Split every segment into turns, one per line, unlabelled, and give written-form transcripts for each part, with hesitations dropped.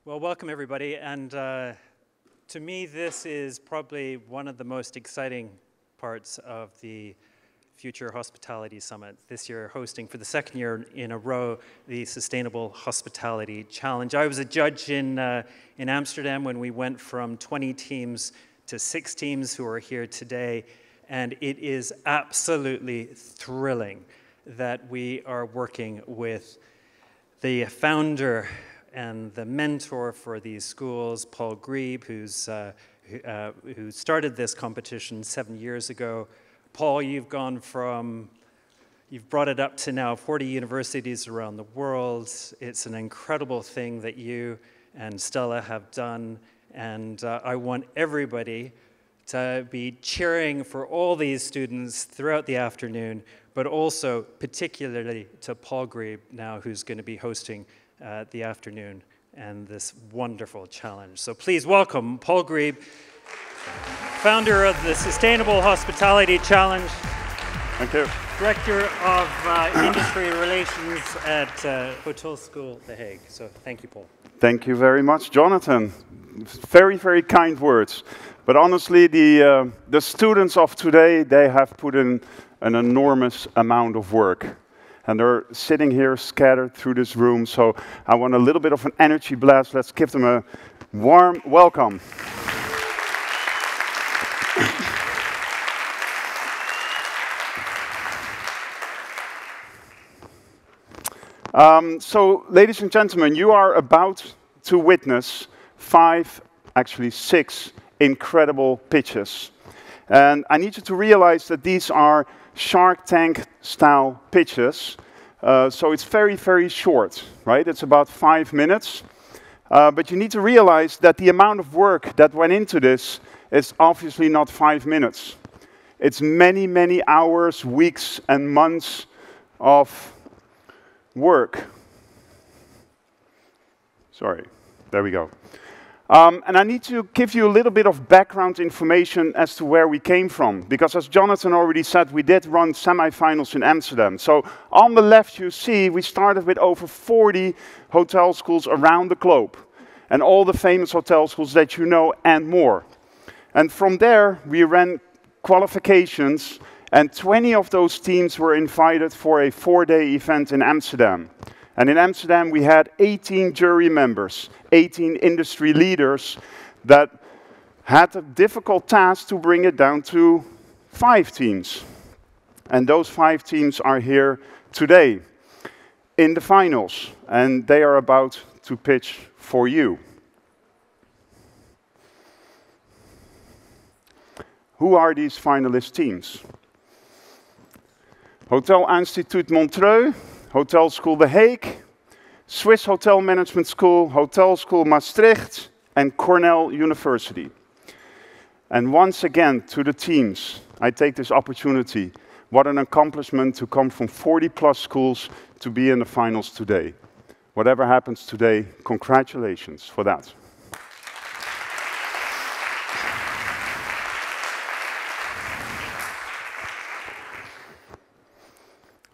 Well, welcome everybody, and to me this is probably one of the most exciting parts of the Future Hospitality Summit. This year hosting for the second year in a row the Sustainable Hospitality Challenge. I was a judge in Amsterdam when we went from 20 teams to 6 teams who are here today, and it is absolutely thrilling that we are working with the founder and the mentor for these schools, Paul Grebe, who started this competition 7 years ago. Paul, you've brought it up to now 40 universities around the world. It's an incredible thing that you and Stella have done, and I want everybody to be cheering for all these students throughout the afternoon, but also particularly to Paul Grebe now, who's going to be hosting the afternoon and this wonderful challenge. So please welcome Paul Grebe, founder of the Sustainable Hospitality Challenge.
Thank you.
Director of Industry Relations at Hotel School The Hague. So thank you, Paul.
Thank you very much, Jonathan. Very, very kind words. But honestly, the students of today, they have put in an enormous amount of work. And they're sitting here scattered through this room, so I want a little bit of an energy blast. Let's give them a warm welcome. So, ladies and gentlemen, you are about to witness 5, actually 6 incredible pitches. And I need you to realize that these are Shark Tank style pitches. So it's very, very short, right? It's about 5 minutes. But you need to realize that the amount of work that went into this is obviously not 5 minutes. It's many, many hours, weeks, and months of work. Sorry, there we go. And I need to give you a little bit of background information as to where we came from. Because as Jonathan already said, we did run semifinals in Amsterdam. So on the left you see we started with over 40 hotel schools around the globe. And all the famous hotel schools that you know and more. And from there we ran qualifications, and 20 of those teams were invited for a 4-day event in Amsterdam. And in Amsterdam, we had 18 jury members, 18 industry leaders that had a difficult task to bring it down to 5 teams. And those 5 teams are here today in the finals, and they are about to pitch for you. Who are these finalist teams? Hotel Instituut Montreux, Hotel School The Hague, Swiss Hotel Management School, Hotel School Maastricht, and Cornell University. And once again, to the teams, I take this opportunity. What an accomplishment to come from 40+ schools to be in the finals today. Whatever happens today, congratulations for that.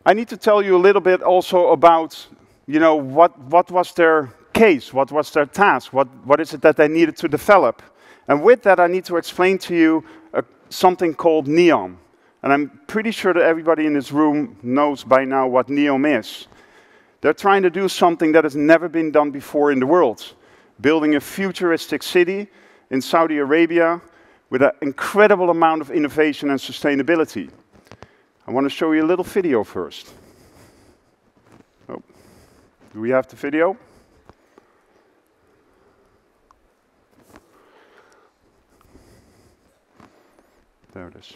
I need to tell you a little bit also about, what was their case, what was their task, what is it that they needed to develop. And with that, I need to explain to you something called NEOM. And I'm pretty sure that everybody in this room knows by now what NEOM is. They're trying to do something that has never been done before in the world. Building a futuristic city in Saudi Arabia with an incredible amount of innovation and sustainability. I want to show you a little video first. Oh. Do we have the video? There it is.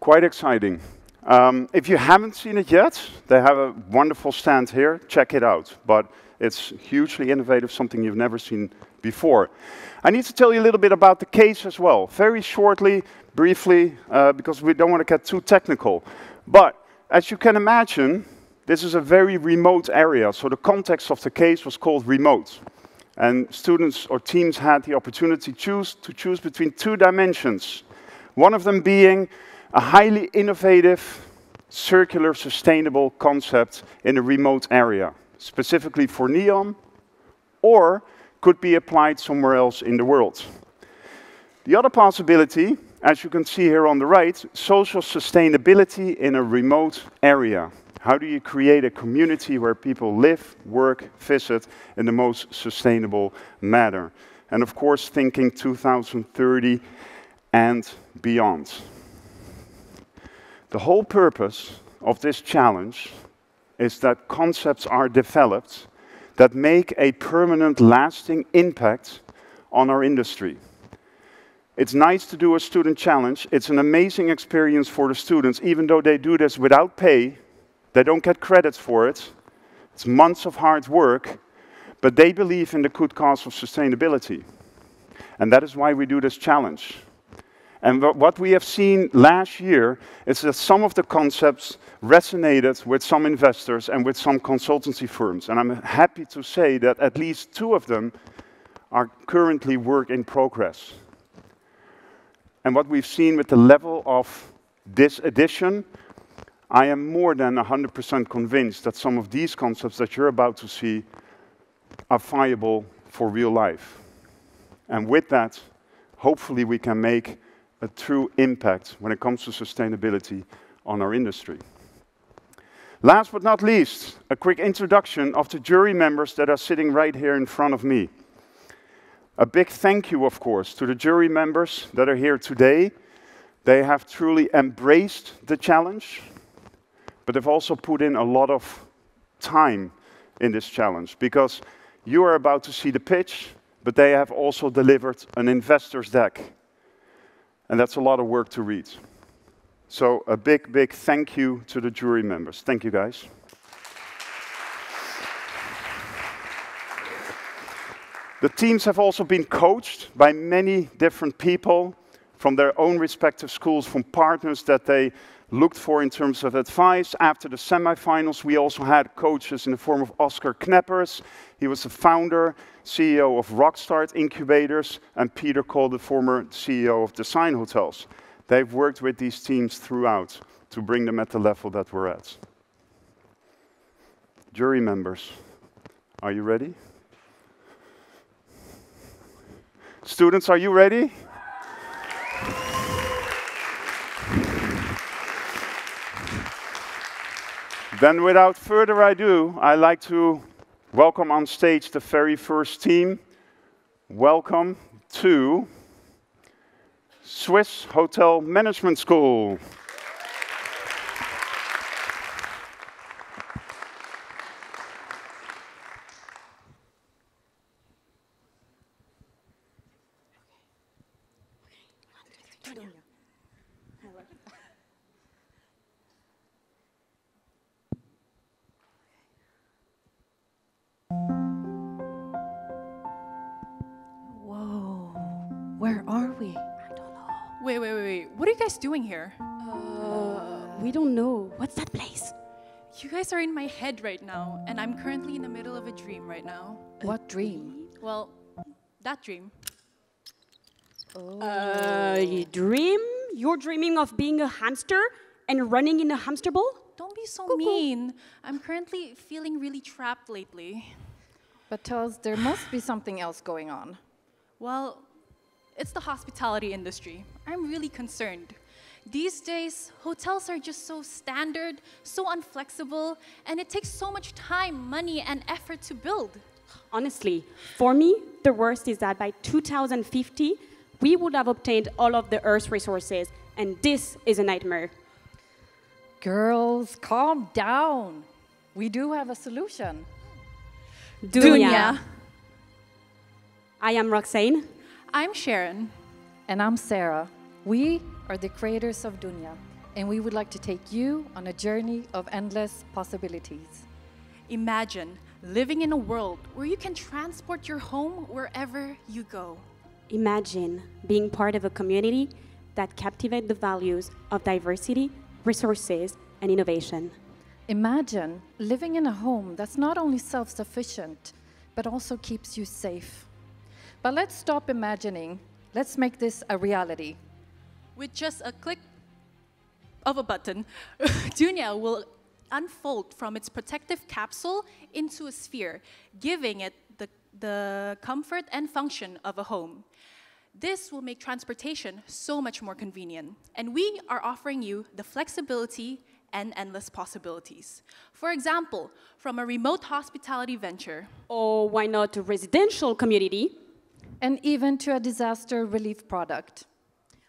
Quite exciting. If you haven't seen it yet, they have a wonderful stand here. Check it out. But it's hugely innovative, something you've never seen before. I need to tell you a little bit about the case as well, very shortly, briefly, because we don't want to get too technical. But as you can imagine, this is a very remote area, so the context of the case was called remote. And students or teams had the opportunity to choose between two dimensions. One of them being a highly innovative, circular, sustainable concept in a remote area, specifically for NEOM, or could be applied somewhere else in the world. The other possibility, as you can see here on the right, social sustainability in a remote area. How do you create a community where people live, work, visit in the most sustainable manner? And of course, thinking 2030 and beyond. The whole purpose of this challenge is that concepts are developed that make a permanent, lasting impact on our industry. It's nice to do a student challenge. It's an amazing experience for the students, even though they do this without pay. They don't get credits for it. It's months of hard work, but they believe in the good cause of sustainability. And that is why we do this challenge. And what we have seen last year is that some of the concepts resonated with some investors and with some consultancy firms. And I'm happy to say that at least 2 of them are currently work in progress. And what we've seen with the level of this edition, I am more than 100% convinced that some of these concepts that you're about to see are viable for real life. And with that, hopefully we can make a true impact when it comes to sustainability on our industry. Last but not least, a quick introduction of the jury members that are sitting right here in front of me. A big thank you, of course, to the jury members that are here today. They have truly embraced the challenge, but they've also put in a lot of time in this challenge, because you are about to see the pitch, but they have also delivered an investor's deck. And that's a lot of work to read. So a big, big thank you to the jury members. Thank you, guys. The teams have also been coached by many different people from their own respective schools, from partners that they looked for in terms of advice. After the semifinals, we also had coaches in the form of Oscar Kneppers. He was the founder, CEO of Rockstart Incubators, and Peter Cole, the former CEO of Design Hotels. They've worked with these teams throughout to bring them at the level that we're at. Jury members, are you ready? Students, are you ready? Then without further ado, I'd like to welcome on stage the very first team. Welcome to Swiss Hotel Management School.
Where are we?
I don't know.
Wait. What are you guys doing here?
We don't know. What's that place?
You guys are in my head right now, and I'm currently in the middle of a dream right now.
What dream?
Well, that dream.
You dream? You're dreaming of being a hamster and running in a hamster ball?
Don't be so mean. I'm currently feeling really trapped lately.
But tell us, there must be something else going on.
Well, it's the hospitality industry. I'm really concerned. These days, hotels are just so standard, so unflexible, and it takes so much time, money, and effort to build.
Honestly, for me, the worst is that by 2050, we would have obtained all of the Earth's resources, and this is a nightmare.
Girls, calm down. We do have a solution.
Dunya. I am Roxane.
I'm Sharon.
And I'm Sarah. We are the creators of Dunya. and we would like to take you on a journey of endless possibilities.
Imagine living in a world where you can transport your home wherever you go.
Imagine being part of a community that captivates the values of diversity, resources, and innovation.
Imagine living in a home that's not only self-sufficient, but also keeps you safe. But let's stop imagining. Let's make this a reality.
With just a click of a button, Dunya will unfold from its protective capsule into a sphere, giving it the comfort and function of a home. This will make transportation so much more convenient, and we are offering you the flexibility and endless possibilities. For example, from a remote hospitality venture,
Or why not a residential community?
And even to a disaster relief product.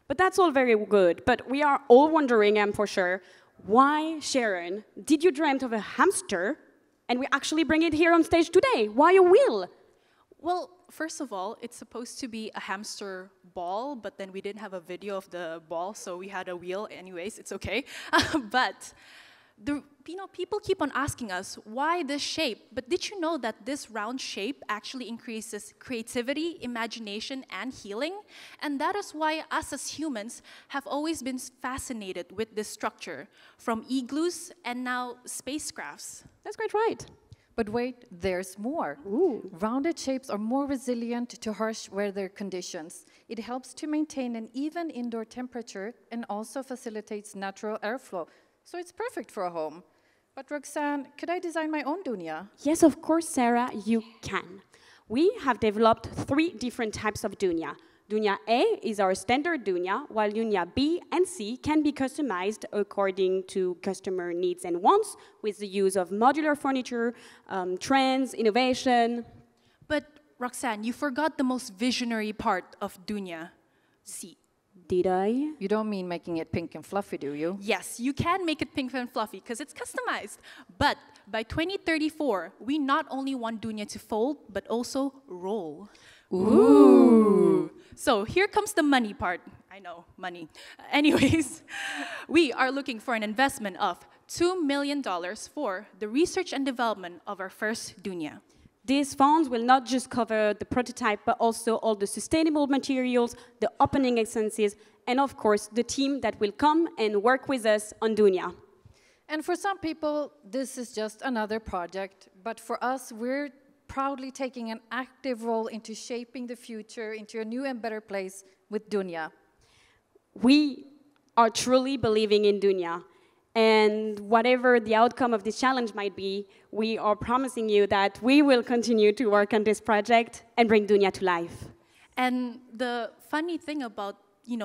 But that's all very good. But we are all wondering, I'm for sure, why, Sharon, did you dreamt of a hamster and we actually bring it here on stage today? Why a wheel?
well, first of all, it's supposed to be a hamster ball, but then we didn't have a video of the ball, so we had a wheel anyways, it's okay. But people keep on asking us, why this shape? But did you know that this round shape actually increases creativity, imagination, and healing? And that is why us as humans have always been fascinated with this structure, from igloos and now spacecrafts.
That's quite right.
But wait, there's more.
Ooh.
Rounded shapes are more resilient to harsh weather conditions. It helps to maintain an even indoor temperature and also facilitates natural airflow. So it's perfect for a home. But Roxanne, could I design my own dunya?
Yes, of course, Sarah, you can. We have developed 3 different types of dunya. Dunya A is our standard dunya, while dunya B and C can be customized according to customer needs and wants with the use of modular furniture, trends, innovation.
But Roxanne, you forgot the most visionary part of Dunya C.
Did I?
You don't mean making it pink and fluffy, do you?
Yes, you can make it pink and fluffy because it's customized. But by 2034, we not only want Dunya to fold, but also roll. Ooh. So here comes the money part. I know, money. Anyways, we are looking for an investment of $2 million for the research and development of our first Dunya.
These funds will not just cover the prototype, but also all the sustainable materials, the opening expenses, and of course, the team that will come and work with us on Dunya.
And for some people, this is just another project. But for us, we're proudly taking an active role into shaping the future into a new and better place with Dunya.
We are truly believing in Dunya. And whatever the outcome of this challenge might be, we are promising you that we will continue to work on this project and bring Dunya to life.
And the funny thing about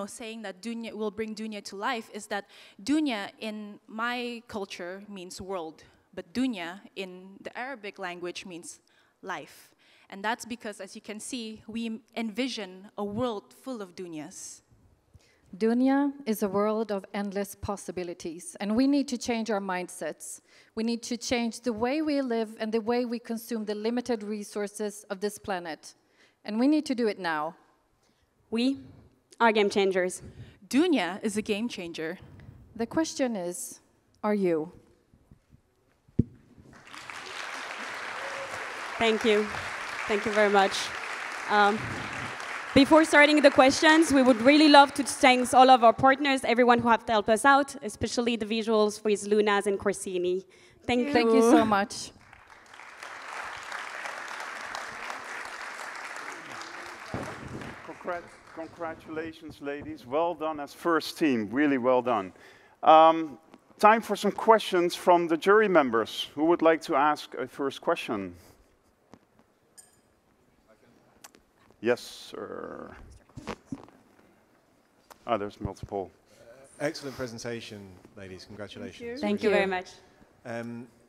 saying that Dunya will bring Dunya to life is that Dunya in my culture means world, but Dunya in the Arabic language means life. And that's because, as you can see, we envision a world full of Dunyas.
Dunya is a world of endless possibilities, and we need to change our mindsets. We need to change the way we live and the way we consume the limited resources of this planet. And we need to do it now.
We are game changers.
Dunya is a game changer.
The question is, are you?
Thank you. Thank you very much. Before starting the questions, we would really love to thank all of our partners, everyone who have helped us out, especially the visuals with Lunas and Corsini. Thank you.
Thank you so much.
Congratulations, ladies. Well done as first team. Really well done. Time for some questions from the jury members. Who would like to ask a first question? Yes, sir. Ah, there's multiple.
Excellent presentation, ladies. Congratulations.
Thank you very much.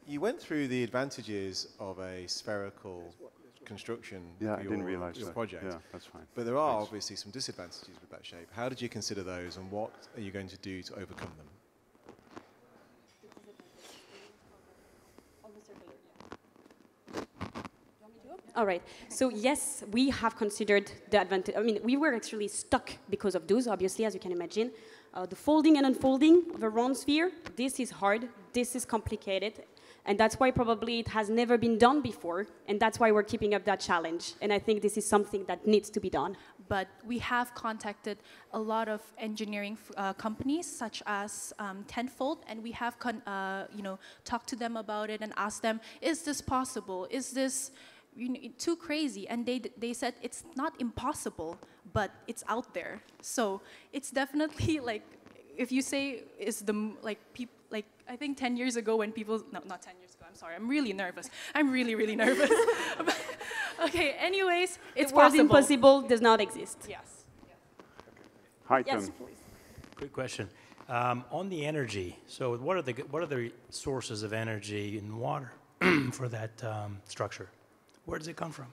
You went through the advantages of a spherical construction
Yeah,
for
I didn't realize
your
that.
project.
Yeah, that's fine.
But there are
Thanks.
obviously some disadvantages with that shape. How did you consider those, and what are you going to do to overcome them?
All right. So yes, we have considered the advantage. I mean, we were actually stuck because of those, obviously, as you can imagine. The folding and unfolding of a round sphere, this is hard, this is complicated, and that's why probably it has never been done before, and that's why we're keeping up that challenge. And I think this is something that needs to be done.
But we have contacted a lot of engineering companies, such as Tenfold, and we have talked to them about it and asked them, is this possible? Is this too crazy? And they said it's not impossible, but it's out there. So it's definitely like, if you say is the like I think 10 years ago when people, no, not 10 years ago, I'm sorry, I'm really nervous. I'm really, really nervous. Okay, anyways, it's
the word
possible.
impossible does not exist.
Yes.
Hi,
Yes,
Tim.
please.
Quick question. On the energy, so what are the sources of energy in water for that structure? Where does it come from?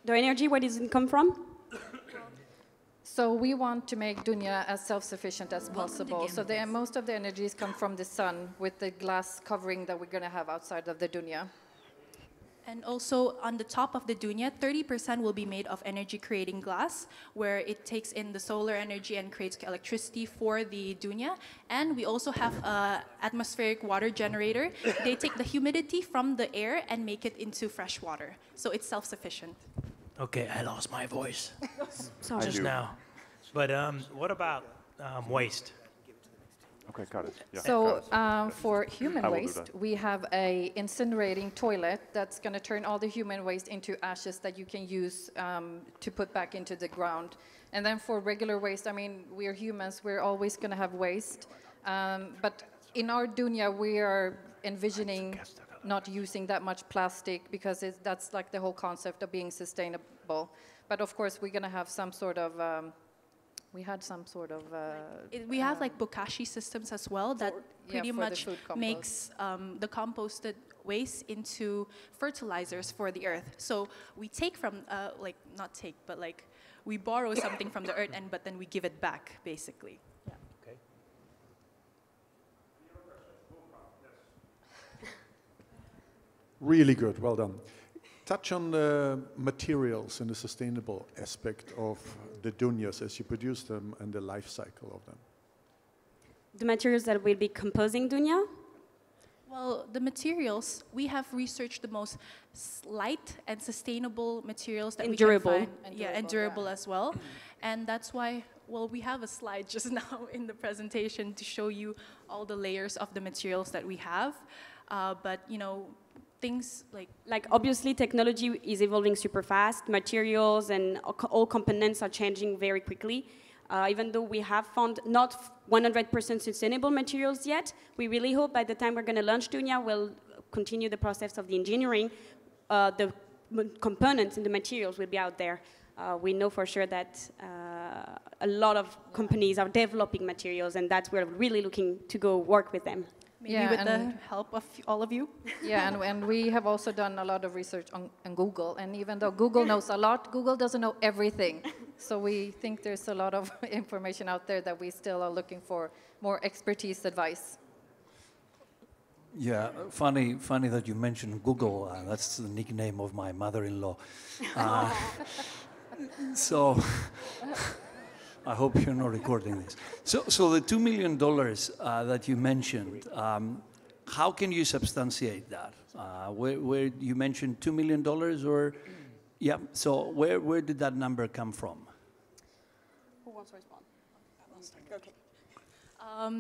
The energy, where does it come from?
So we want to make Dunya as self-sufficient as possible. So most of the energies come from the sun with the glass covering that we're going to have outside of the Dunya.
And also on the top of the Dunya, 30% will be made of energy-creating glass, where it takes in the solar energy and creates electricity for the Dunya. And we also have an atmospheric water generator. They take the humidity from the air and make it into fresh water. So it's self-sufficient.
Okay, I lost my voice
Sorry.
just now. But what about waste?
Okay, got it. Yeah,
So
got it.
for human
I will do
waste,
that.
we have a incinerating toilet that's going to turn all the human waste into ashes that you can use to put back into the ground. And then for regular waste, I mean, we're humans, we're always going to have waste. But in our Dunya, we are envisioning not using that much plastic because that's like the whole concept of being sustainable. But of course, we're going to have some sort of we had some sort of...
We have like bokashi systems as well that pretty
for the
much
food compost.
makes the composted waste into fertilizers for the earth. So we take from, not take, but like we borrow something from the earth but then we give it back, basically.
Okay.
Really good, well done. Touch on the materials and the sustainable aspect of the dunyas as you produce them and the life cycle of them.
The materials that will be composing Dunya?
Well, the materials, we have researched the most light and sustainable materials that
And
we
durable.
can find. And durable as well. And that's why, well, we have a slide just now in the presentation to show you all the layers of the materials that we have. But, things
Like obviously technology is evolving super fast, materials and all components are changing very quickly. Even though we have found not 100% sustainable materials yet, we really hope by the time we're going to launch Dunya, we'll continue the process of the engineering. The components and the materials will be out there. We know for sure that a lot of companies are developing materials, and that's where we're really looking to go work with them.
maybe with the help of all of you.
Yeah, and we have also done a lot of research on Google, and even though Google knows a lot, Google doesn't know everything. So we think there's a lot of information out there that we still are looking for more expertise advice.
Yeah, funny that you mentioned Google. That's the nickname of my mother-in-law. So I hope you're not recording this. So the $2 million that you mentioned, how can you substantiate that? Where you mentioned $2 million, or yeah? So where did that number come from?
Who wants to respond? Okay.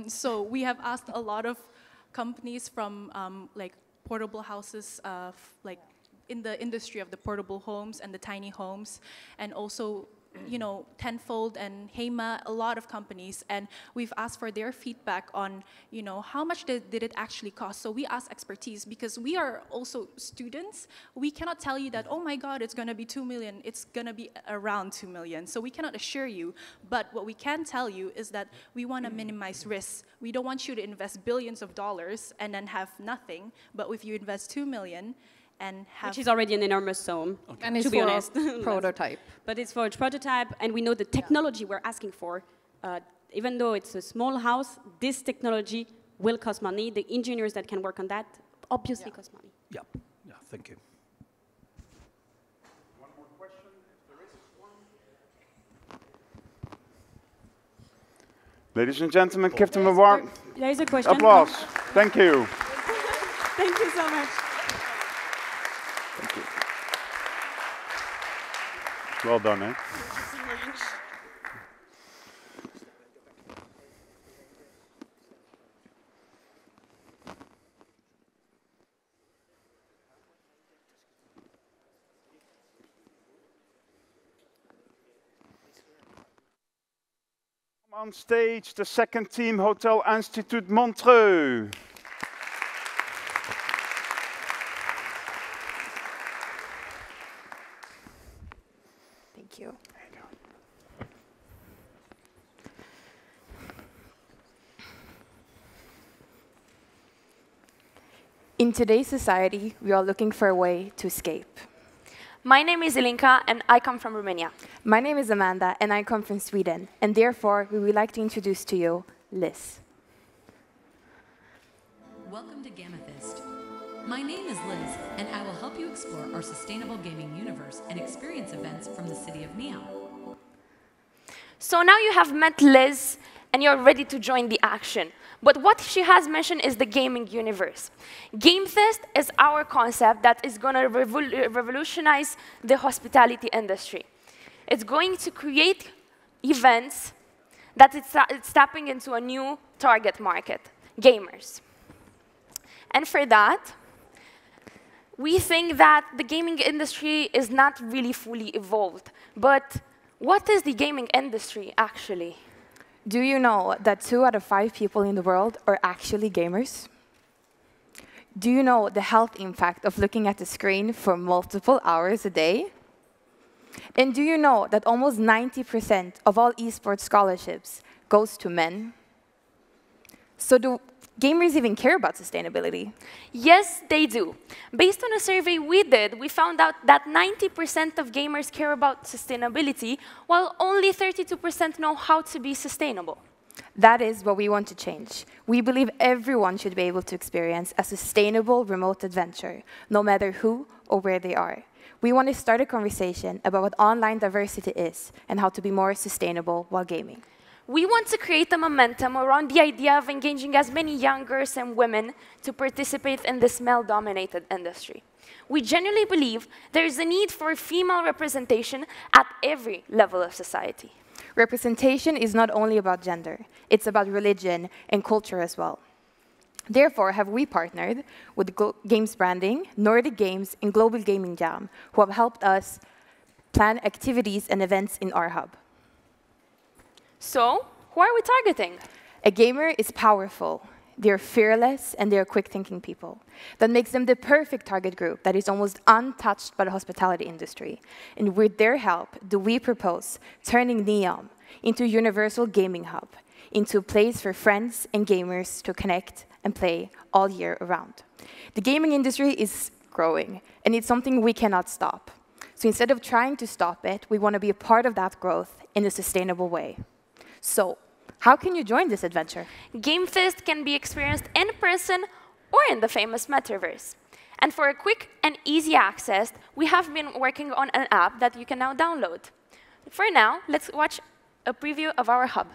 So we have asked a lot of companies from like portable houses, like in the industry of the portable homes and the tiny homes, and also, Tenfold and Hema, a lot of companies, and we've asked for their feedback on, how much did it actually cost. So we ask expertise because we are also students. We cannot tell you that, oh my God, it's going to be 2 million. It's going to be around 2 million. So we cannot assure you. But what we can tell you is that we want to minimize risks. We don't want you to invest billions of dollars and then have nothing. But if you invest 2 million, and have
Which is already an enormous sum,
And it's
to be
for
honest.
a prototype.
But it's for a prototype, and we know the technology we're asking for. Even though it's a small house, this technology will cost money. The engineers that can work on that obviously cost money.
Yeah, thank you.
Ladies and gentlemen, give them a warm
There is a question.
applause. Thank you.
Thank you so much.
Thank you. Well done, eh? On stage, the second team, Hotel Institut Montreux.
Thank you. In today's society, we are looking for a way to escape.
My name is Ilinka, and I come from Romania.
My name is Amanda, and I come from Sweden. And therefore, we would like to introduce to you Liz.
Welcome to Gamethist. My name is Liz, and I will help you explore our sustainable gaming universe and experience events from the city of Neom.
So now you have met Liz, and you're ready to join the action. But what she has mentioned is the gaming universe. Gamefest is our concept that is going to revolutionize the hospitality industry. It's going to create events that it's tapping into a new target market, gamers. And for that, we think that the gaming industry is not really fully evolved. But what is the gaming industry, actually?
Do you know that 2 out of 5 people in the world are actually gamers? Do you know the health impact of looking at the screen for multiple hours a day? And do you know that almost 90% of all esports scholarships goes to men? So do gamers even care about sustainability?
Yes, they do. Based on a survey we did, we found out that 90% of gamers care about sustainability, while only 32% know how to be sustainable.
That is what we want to change. We believe everyone should be able to experience a sustainable remote adventure, no matter who or where they are. We want to start a conversation about what online diversity is and how to be more sustainable while gaming.
We want to create a momentum around the idea of engaging as many young girls and women to participate in this male-dominated industry. We genuinely believe there is a need for female representation at every level of society.
Representation is not only about gender, it's about religion and culture as well. Therefore, have we partnered with Games Branding, Nordic Games, and Global Gaming Jam, who have helped us plan activities and events in our hub.
So, who are we targeting?
A gamer is powerful. They're fearless, and they're quick-thinking people. That makes them the perfect target group that is almost untouched by the hospitality industry. And with their help, do we propose turning Neom into a universal gaming hub, into a place for friends and gamers to connect and play all year around. The gaming industry is growing, and it's something we cannot stop. So instead of trying to stop it, we want to be a part of that growth in a sustainable way. So, how can you join this adventure?
Gamefest can be experienced in person or in the famous metaverse. And for a quick and easy access, we have been working on an app that you can now download. For now, let's watch a preview of our hub.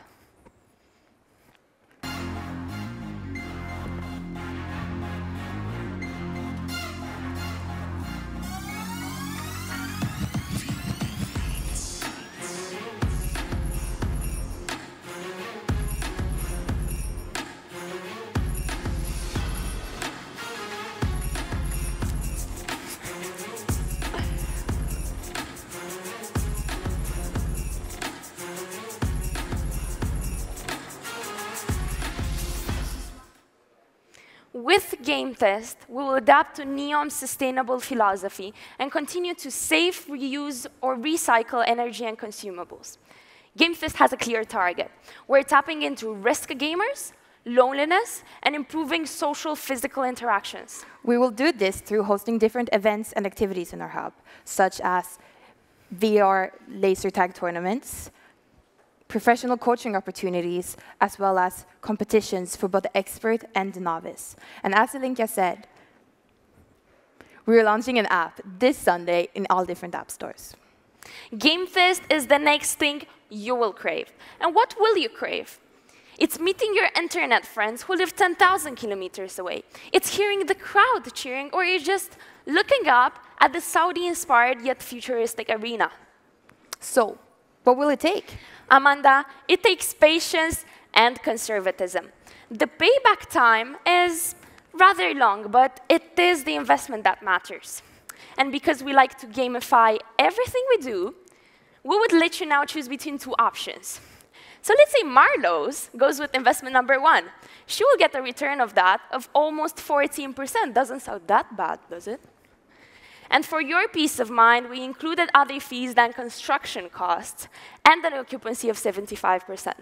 With Gamefest, we will adapt to Neom's sustainable philosophy and continue to save, reuse, or recycle energy and consumables. Gamefest has a clear target. We're tapping into risk gamers, loneliness, and improving social physical interactions.
We will do this through hosting different events and activities in our hub, such as VR laser tag tournaments, professional coaching opportunities, as well as competitions for both the expert and the novice. And as Ilinka said, we're launching an app this Sunday in all different app stores.
Gamefest is the next thing you will crave. And what will you crave? It's meeting your internet friends who live 10,000 kilometers away. It's hearing the crowd cheering, or you're just looking up at the Saudi-inspired yet futuristic arena.
So, what will it take?
Amanda, it takes patience and conservatism. The payback time is rather long, but it is the investment that matters. And because we like to gamify everything we do, we would let you now choose between two options. So let's say Marlowe's goes with investment number 1. She will get a return of that of almost 14%. Doesn't sound that bad, does it? And for your peace of mind, we included other fees than construction costs and an occupancy of 75%.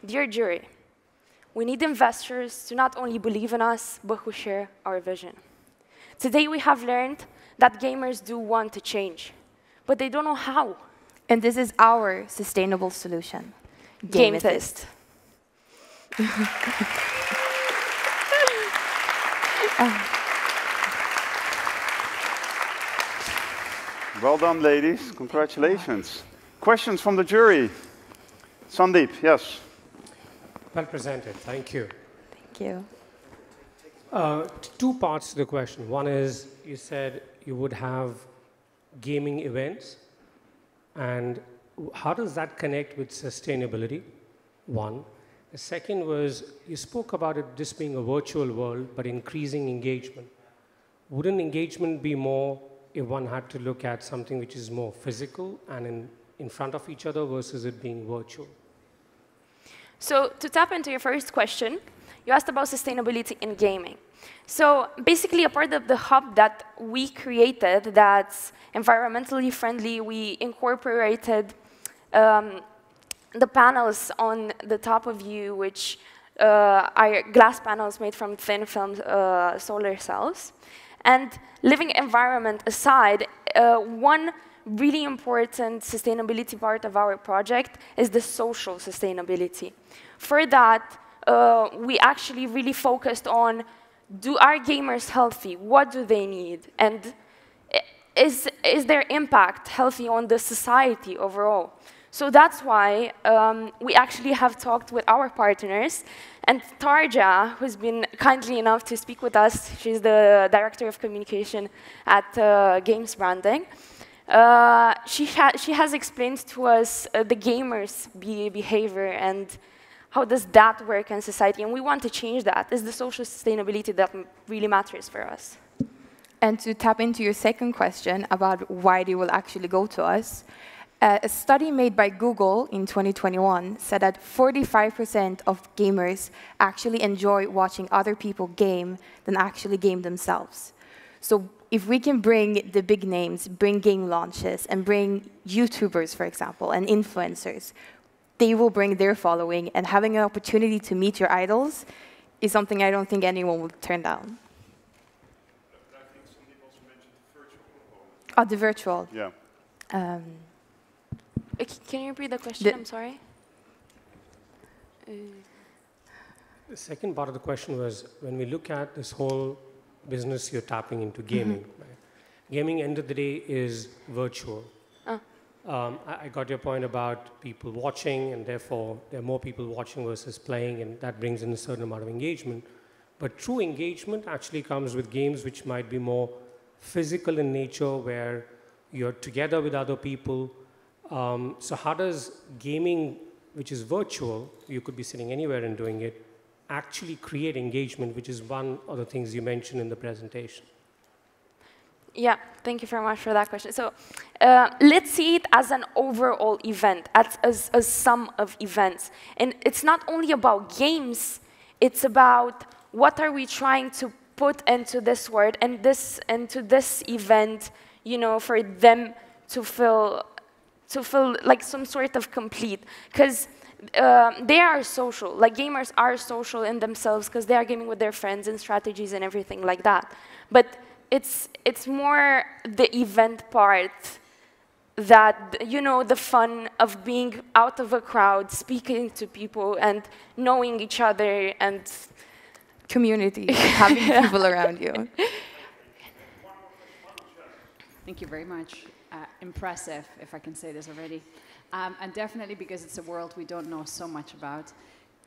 Dear jury, we need investors to not only believe in us, but who share our vision. Today we have learned that gamers do want to change, but they don't know how.
And this is our sustainable solution.
Gamethist.
Well done, ladies. Congratulations. Questions from the jury? Sandeep, yes.
Well presented. Thank you.
Thank you.
Two parts to the question. One is, you said you would have gaming events, and how does that connect with sustainability? One. The second was, you spoke about it just being a virtual world, but increasing engagement. Wouldn't engagement be more if one had to look at something which is more physical and in front of each other versus it being virtual?
So to tap into your first question, you asked about sustainability in gaming. So basically, a part of the hub that we created that's environmentally friendly, we incorporated the panels on the top of you, which are glass panels made from thin film solar cells. And living environment aside, one really important sustainability part of our project is the social sustainability. For that, we actually really focused on, do our gamers healthy? What do they need? And is their impact healthy on the society overall? So that's why we actually have talked with our partners. And Tarja, who's been kindly enough to speak with us, she's the Director of Communication at Games Branding. She has explained to us the gamers' behavior and how does that work in society. And we want to change that. It's the social sustainability that really matters for us.
And to tap into your second question about why they will actually go to us, a study made by Google in 2021 said that 45% of gamers actually enjoy watching other people game than actually game themselves. So if we can bring the big names, bring game launches, and bring YouTubers, for example, and influencers, they will bring their following, and having an opportunity to meet your idols is something I don't think anyone would turn down.
But I think Sandeep also mentioned the virtual component.
Oh, the virtual.
Yeah.
Can you repeat the question? I'm sorry.
The second part of the question was, when we look at this whole business you're tapping into gaming, right? Gaming, end of the day, is virtual. I got your point about people watching, and therefore there are more people watching versus playing, and that brings in a certain amount of engagement. But true engagement actually comes with games which might be more physical in nature, where you're together with other people. So how does gaming, which is virtual, you could be sitting anywhere and doing it, actually create engagement, which is one of the things you mentioned in the presentation?
Yeah, thank you very much for that question. So let's see it as an overall event, as a sum of events. And it's not only about games, it's about what are we trying to put into this word and into this event, you know, for them to feel like some sort of complete. Because they are social, like gamers are social in themselves because they are gaming with their friends and strategies and everything like that. But it's more the event part that, you know, the fun of being out of a crowd, speaking to people and knowing each other and
community, having people around you.
Thank you very much. Impressive, if I can say this already. And definitely because it's a world we don't know so much about.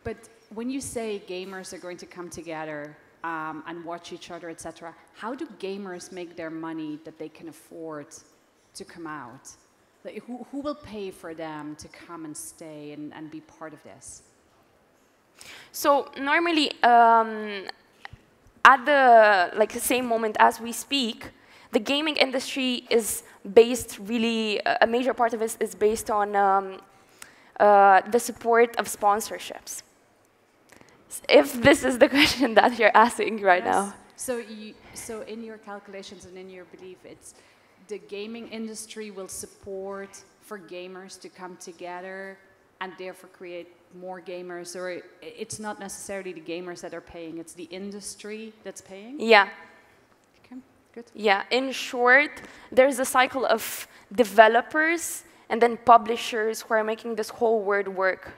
But when you say gamers are going to come together and watch each other, etc., how do gamers make their money that they can afford to come out? Like, who will pay for them to come and stay and be part of this?
So normally, at the same moment as we speak, the gaming industry is based really, a major part of it is based on the support of sponsorships. If this is the question that you're asking right now.
So in your calculations and in your belief, it's the gaming industry will support for gamers to come together and therefore create more gamers, or it's not necessarily the gamers that are paying, it's the industry that's paying?
Yeah.
Okay, good.
Yeah, in short, there's a cycle of developers and then publishers who are making this whole world work.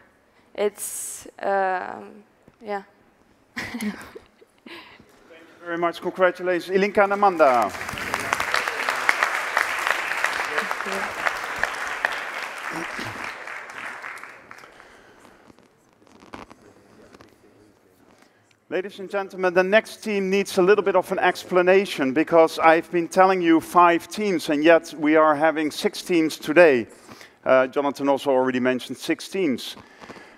It's, yeah.
Thank you very much. Congratulations, Ilinka and Amanda. Ladies and gentlemen, the next team needs a little bit of an explanation because I've been telling you 5 teams and yet we are having 6 teams today. Jonathan also already mentioned 6 teams.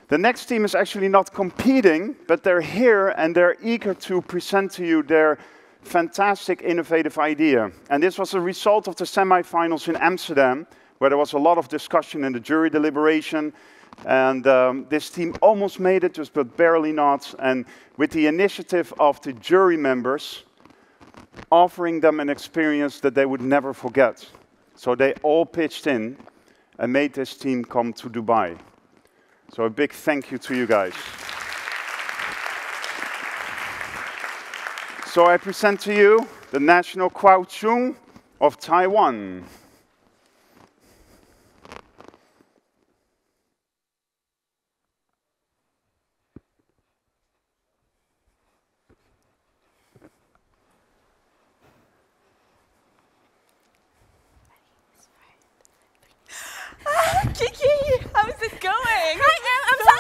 The next team is actually not competing, but they're here and they're eager to present to you their fantastic, innovative idea. And this was a result of the semifinals in Amsterdam, where there was a lot of discussion in the jury deliberation. And this team almost made it, just but barely not. And with the initiative of the jury members, offering them an experience that they would never forget. So they all pitched in and made this team come to Dubai. So a big thank you to you guys. So I present to you the National Kwao Chung of Taiwan.
Kiki, how's it going? I'm so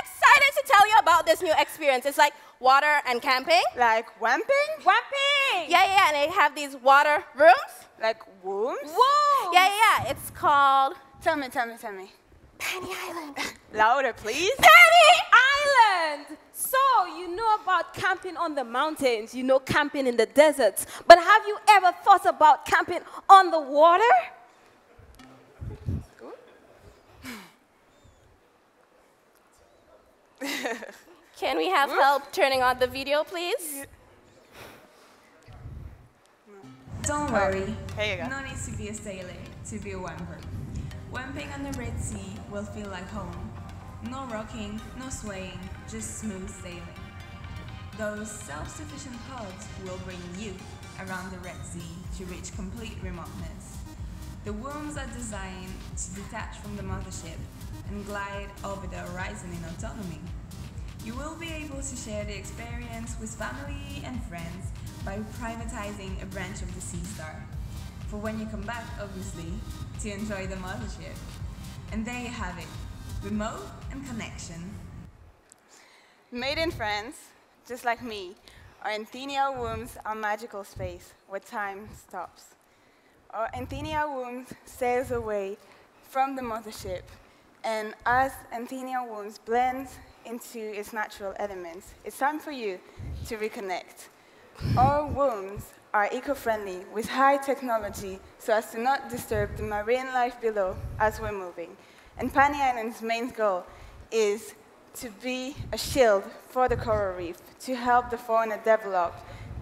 excited to tell you about this new experience. It's like water and camping. Like wamping? Wamping! Yeah, and they have these water rooms. Like rooms? Whoa! Yeah, it's called... Tell me. Pani Island. Louder, please. Pani Island! So, you know about camping on the mountains, you know camping in the deserts, but have you ever thought about camping on the water? Can we have help turning on the video, please?
Don't worry.
Here you go.
No need to be a sailor to be a wamper. Wamping on the Red Sea will feel like home. No rocking, no swaying, just smooth sailing. Those self-sufficient pods will bring you around the Red Sea to reach complete remoteness. The wombs are designed to detach from the mothership and glide over the horizon in autonomy. You will be able to share the experience with family and friends by privatizing a branch of the Sea Star. For when you come back, obviously, to enjoy the mothership. And there you have it, remote and connection.
Made in France, just like me, our Anthenia wombs are magical space where time stops. Our Anthenia wombs sails away from the mothership, and as Anthenia wombs blends into its natural elements, it's time for you to reconnect. Our wombs are eco-friendly with high technology so as to not disturb the marine life below as we're moving. And Pani Island's main goal is to be a shield for the coral reef, to help the fauna develop,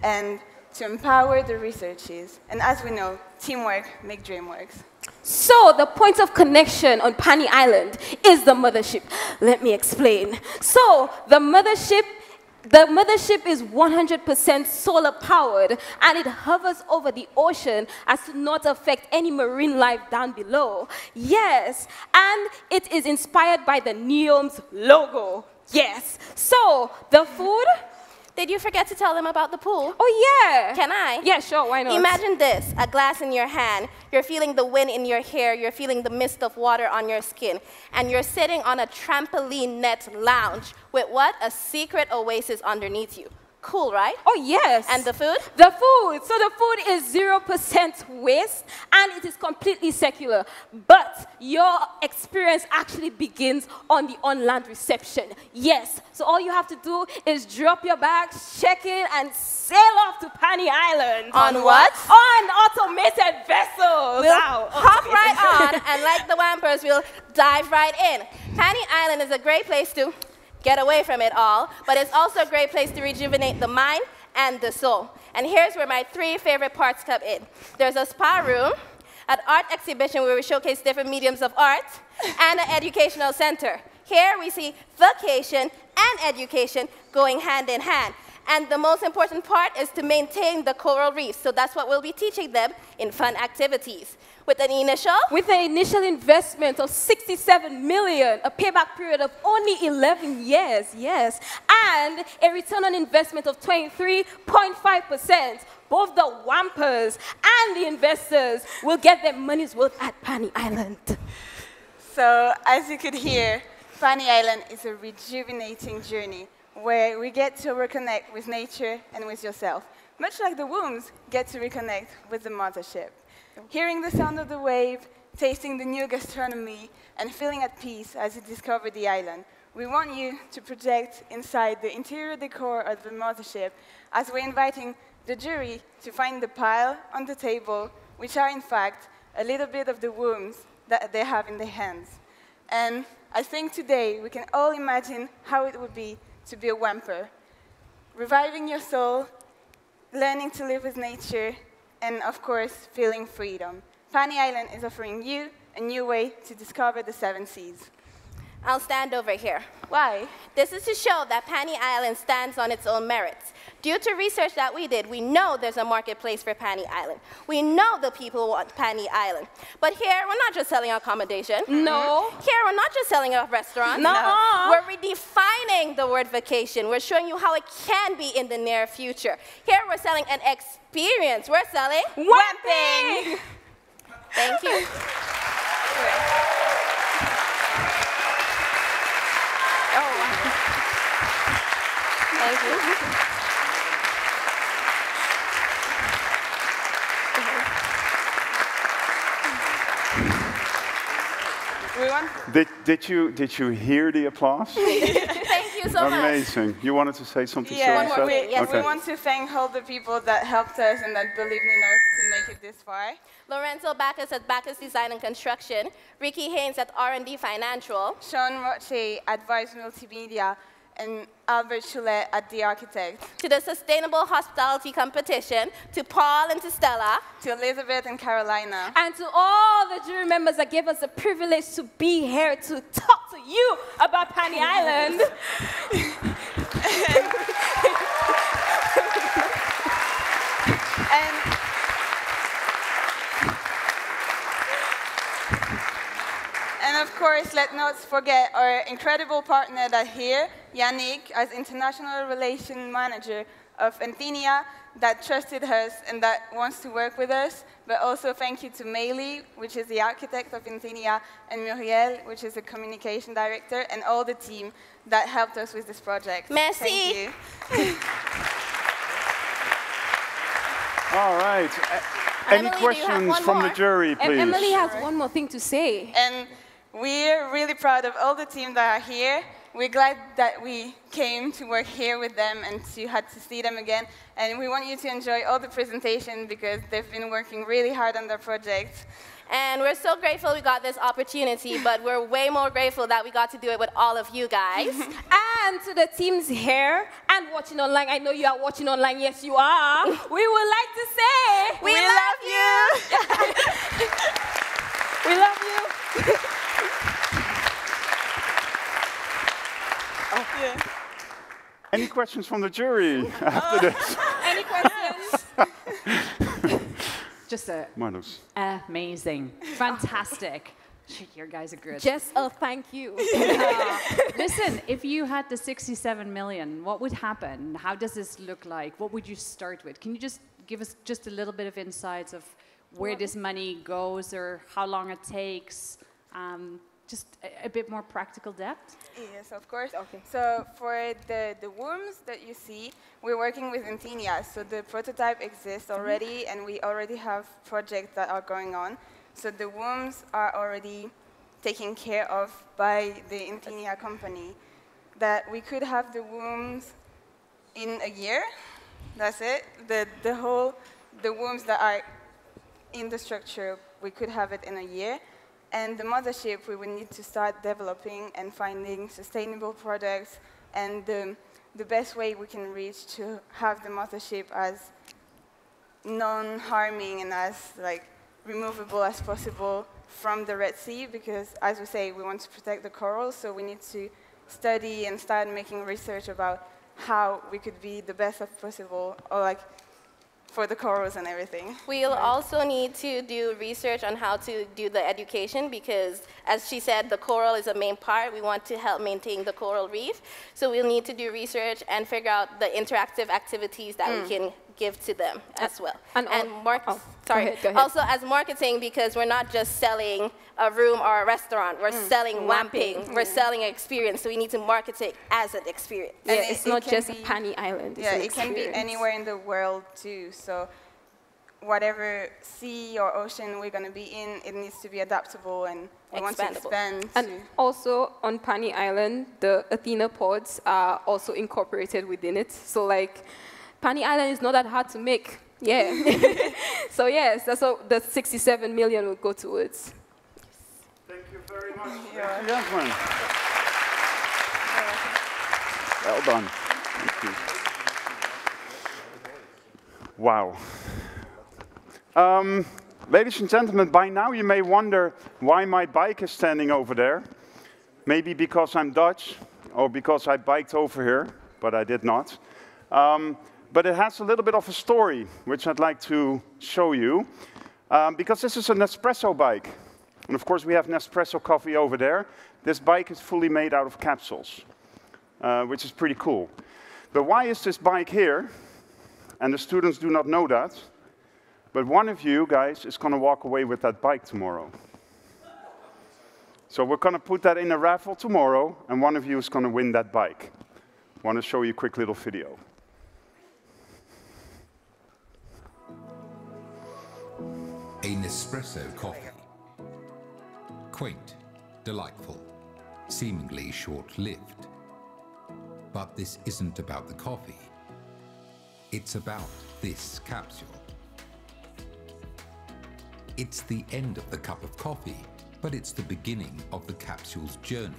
and to empower the researchers. And as we know, teamwork makes dream works. So the point of connection on Pani Island is the mothership. Let me explain. So the mothership is 100% solar powered and it hovers over the ocean as to not affect any marine life down below. Yes, and it is inspired by the NEOM's logo. Yes. So the food?
Did you forget to tell them about the pool?
Oh, yeah.
Can I?
Yeah, sure, why not?
Imagine this, a glass in your hand. You're feeling the wind in your hair. You're feeling the mist of water on your skin. And you're sitting on a trampoline net lounge with what? A secret oasis underneath you. Cool, right?
Oh, yes.
And the food?
The food. So the food is 0% waste, and it is completely secular. But your experience actually begins on the on-land reception. Yes. So all you have to do is drop your bags, check in, and sail off to Pani Island.
On what?
On automated vessels.
We'll
Wow.
hop right on, and like the Wampers, we'll dive right in. Pani Island is a great place to get away from it all, but it's also a great place to rejuvenate the mind and the soul. And here's where my 3 favorite parts come in. There's a spa room, an art exhibition where we showcase different mediums of art, and an educational center. Here we see vacation and education going hand in hand. And the most important part is to maintain the coral reefs. So that's what we'll be teaching them in fun activities. With an initial
investment of 67 million, a payback period of only 11 years, yes, and a return on investment of 23.5%. Both the Wampers and the investors will get their money's worth at Pani Island.
So, as you could hear, Pani Island is a rejuvenating journey where we get to reconnect with nature and with yourself, much like the wombs get to reconnect with the mothership. Hearing the sound of the wave, tasting the new gastronomy, and feeling at peace as you discover the island, we want you to project inside the interior decor of the mothership as we're inviting the jury to find the pile on the table, which are in fact a little bit of the wombs that they have in their hands. And I think today we can all imagine how it would be to be a Wamper, reviving your soul, learning to live with nature, and of course, feeling freedom. Pani Island is offering you a new way to discover the 7 seas.
I'll stand over here.
Why?
This is to show that Pani Island stands on its own merits. Due to research that we did, we know there's a marketplace for Pani Island. We know the people want Pani Island. But here, we're not just selling accommodation.
No.
Here, we're not just selling a restaurant.
No.
We're redefining the word vacation. We're showing you how it can be in the near future. Here, we're selling an experience. We're selling
Wamping.
Thank you. Thank you.
Did you hear the applause?
Thank you so much.
Amazing. You wanted to say something?
Yeah,
so
we want to thank all the people that helped us and that believed in us to make it this far.
Lorenzo Bacchus at Bacchus Design and Construction, Ricky Haynes at R&D Financial,
Sean Roche at Vice Multimedia, and Albert Choulet at The Architect.
To the Sustainable Hospitality Competition, to Paul and to Stella,
to Elizabeth and Carolina,
and to all the jury members that gave us the privilege to be here to talk to you about Pani Island.
And of course, let's not forget our incredible partner that here, Yannick, as International Relations Manager of Anthenia, that trusted us and that wants to work with us. But also thank you to Meili, which is the architect of Anthenia, and Muriel, which is the communication director, and all the team that helped us with this project.
Merci.
Thank you.
All right. Any questions from the jury, please?
Emily has one more thing to say.
And we're really proud of all the team that are here. We're glad that we came to work here with them and to had to see them again. And we want you to enjoy all the presentations because they've been working really hard on their project.
And we're so grateful we got this opportunity, but we're way more grateful that we got to do it with all of you guys.
And to the teams here and watching online, I know you are watching online, yes you are. We would like to say,
we love you.
We love you.
Yeah.
Any questions from the jury after this?
Any questions?
Just
Marloes.
amazing, fantastic.
Your guys are good.
Just a thank you.
Listen, if you had the 67 million, what would happen? How does this look like? What would you start with? Can you just give us just a little bit of insights of where this money goes or how long it takes? Just a bit more practical depth?
Yes, of course. Okay. So for the worms that you see, we're working with Intinia. So the prototype exists already, and we already have projects that are going on. So the worms are already taken care of by the Intinia company. That we could have the worms in a year. That's it. The worms that are in the structure, we could have it in a year. And the mothership, we would need to start developing and finding sustainable products and the best way we can reach to have the mothership as non-harming and as removable as possible from the Red Sea, because as we say, we want to protect the corals, so we need to study and start making research about how we could be the best as possible, or for the corals and everything.
We'll also need to do research on how to do the education because, as she said, the coral is a main part. We want to help maintain the coral reef. So we'll need to do research and figure out the interactive activities that we can give to them as well.
Go ahead.
Also as marketing, because we're not just selling a room or a restaurant. We're selling Wamping. We're selling an experience. So we need to market it as an experience.
Yeah, it's not just Pani Island.
Yeah, it can be anywhere in the world too. So whatever sea or ocean we're going to be in, it needs to be adaptable and we want to expand.
And also on Pani Island, the Athena pods are also incorporated within it. So Pani Island is not that hard to make. Yeah. So yes, that's what the 67 million will go towards.
Thank you very much. Gentlemen. Well done. Thank you. Wow. Ladies and gentlemen, by now you may wonder why my bike is standing over there. Maybe because I'm Dutch, or because I biked over here, but I did not. But it has a little bit of a story, which I'd like to show you, because this is a Nespresso bike. And of course, we have Nespresso coffee over there. This bike is fully made out of capsules, which is pretty cool. But why is this bike here? And the students do not know that. But one of you guys is going to walk away with that bike tomorrow. So we're going to put that in a raffle tomorrow, and one of you is going to win that bike. I want to show you a quick little video.
A Nespresso coffee. Quaint, delightful, seemingly short-lived. But this isn't about the coffee. It's about this capsule. It's the end of the cup of coffee, but it's the beginning of the capsule's journey.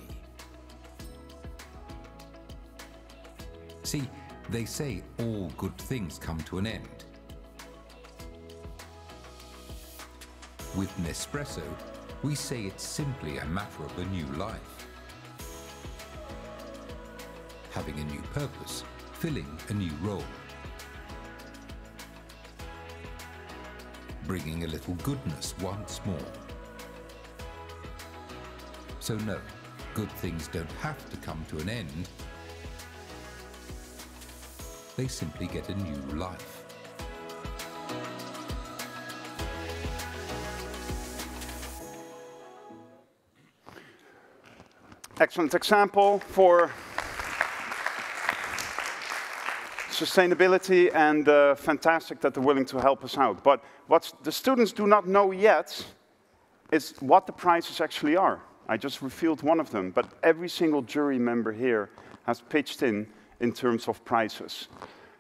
See, they say all good things come to an end. With Nespresso, we say it's simply a matter of a new life. Having a new purpose, filling a new role. Bringing a little goodness once more. So no, good things don't have to come to an end. They simply get a new life.
Excellent example for sustainability, and fantastic that they're willing to help us out. But what the students do not know yet is what the prizes actually are. I just revealed one of them, but every single jury member here has pitched in terms of prizes.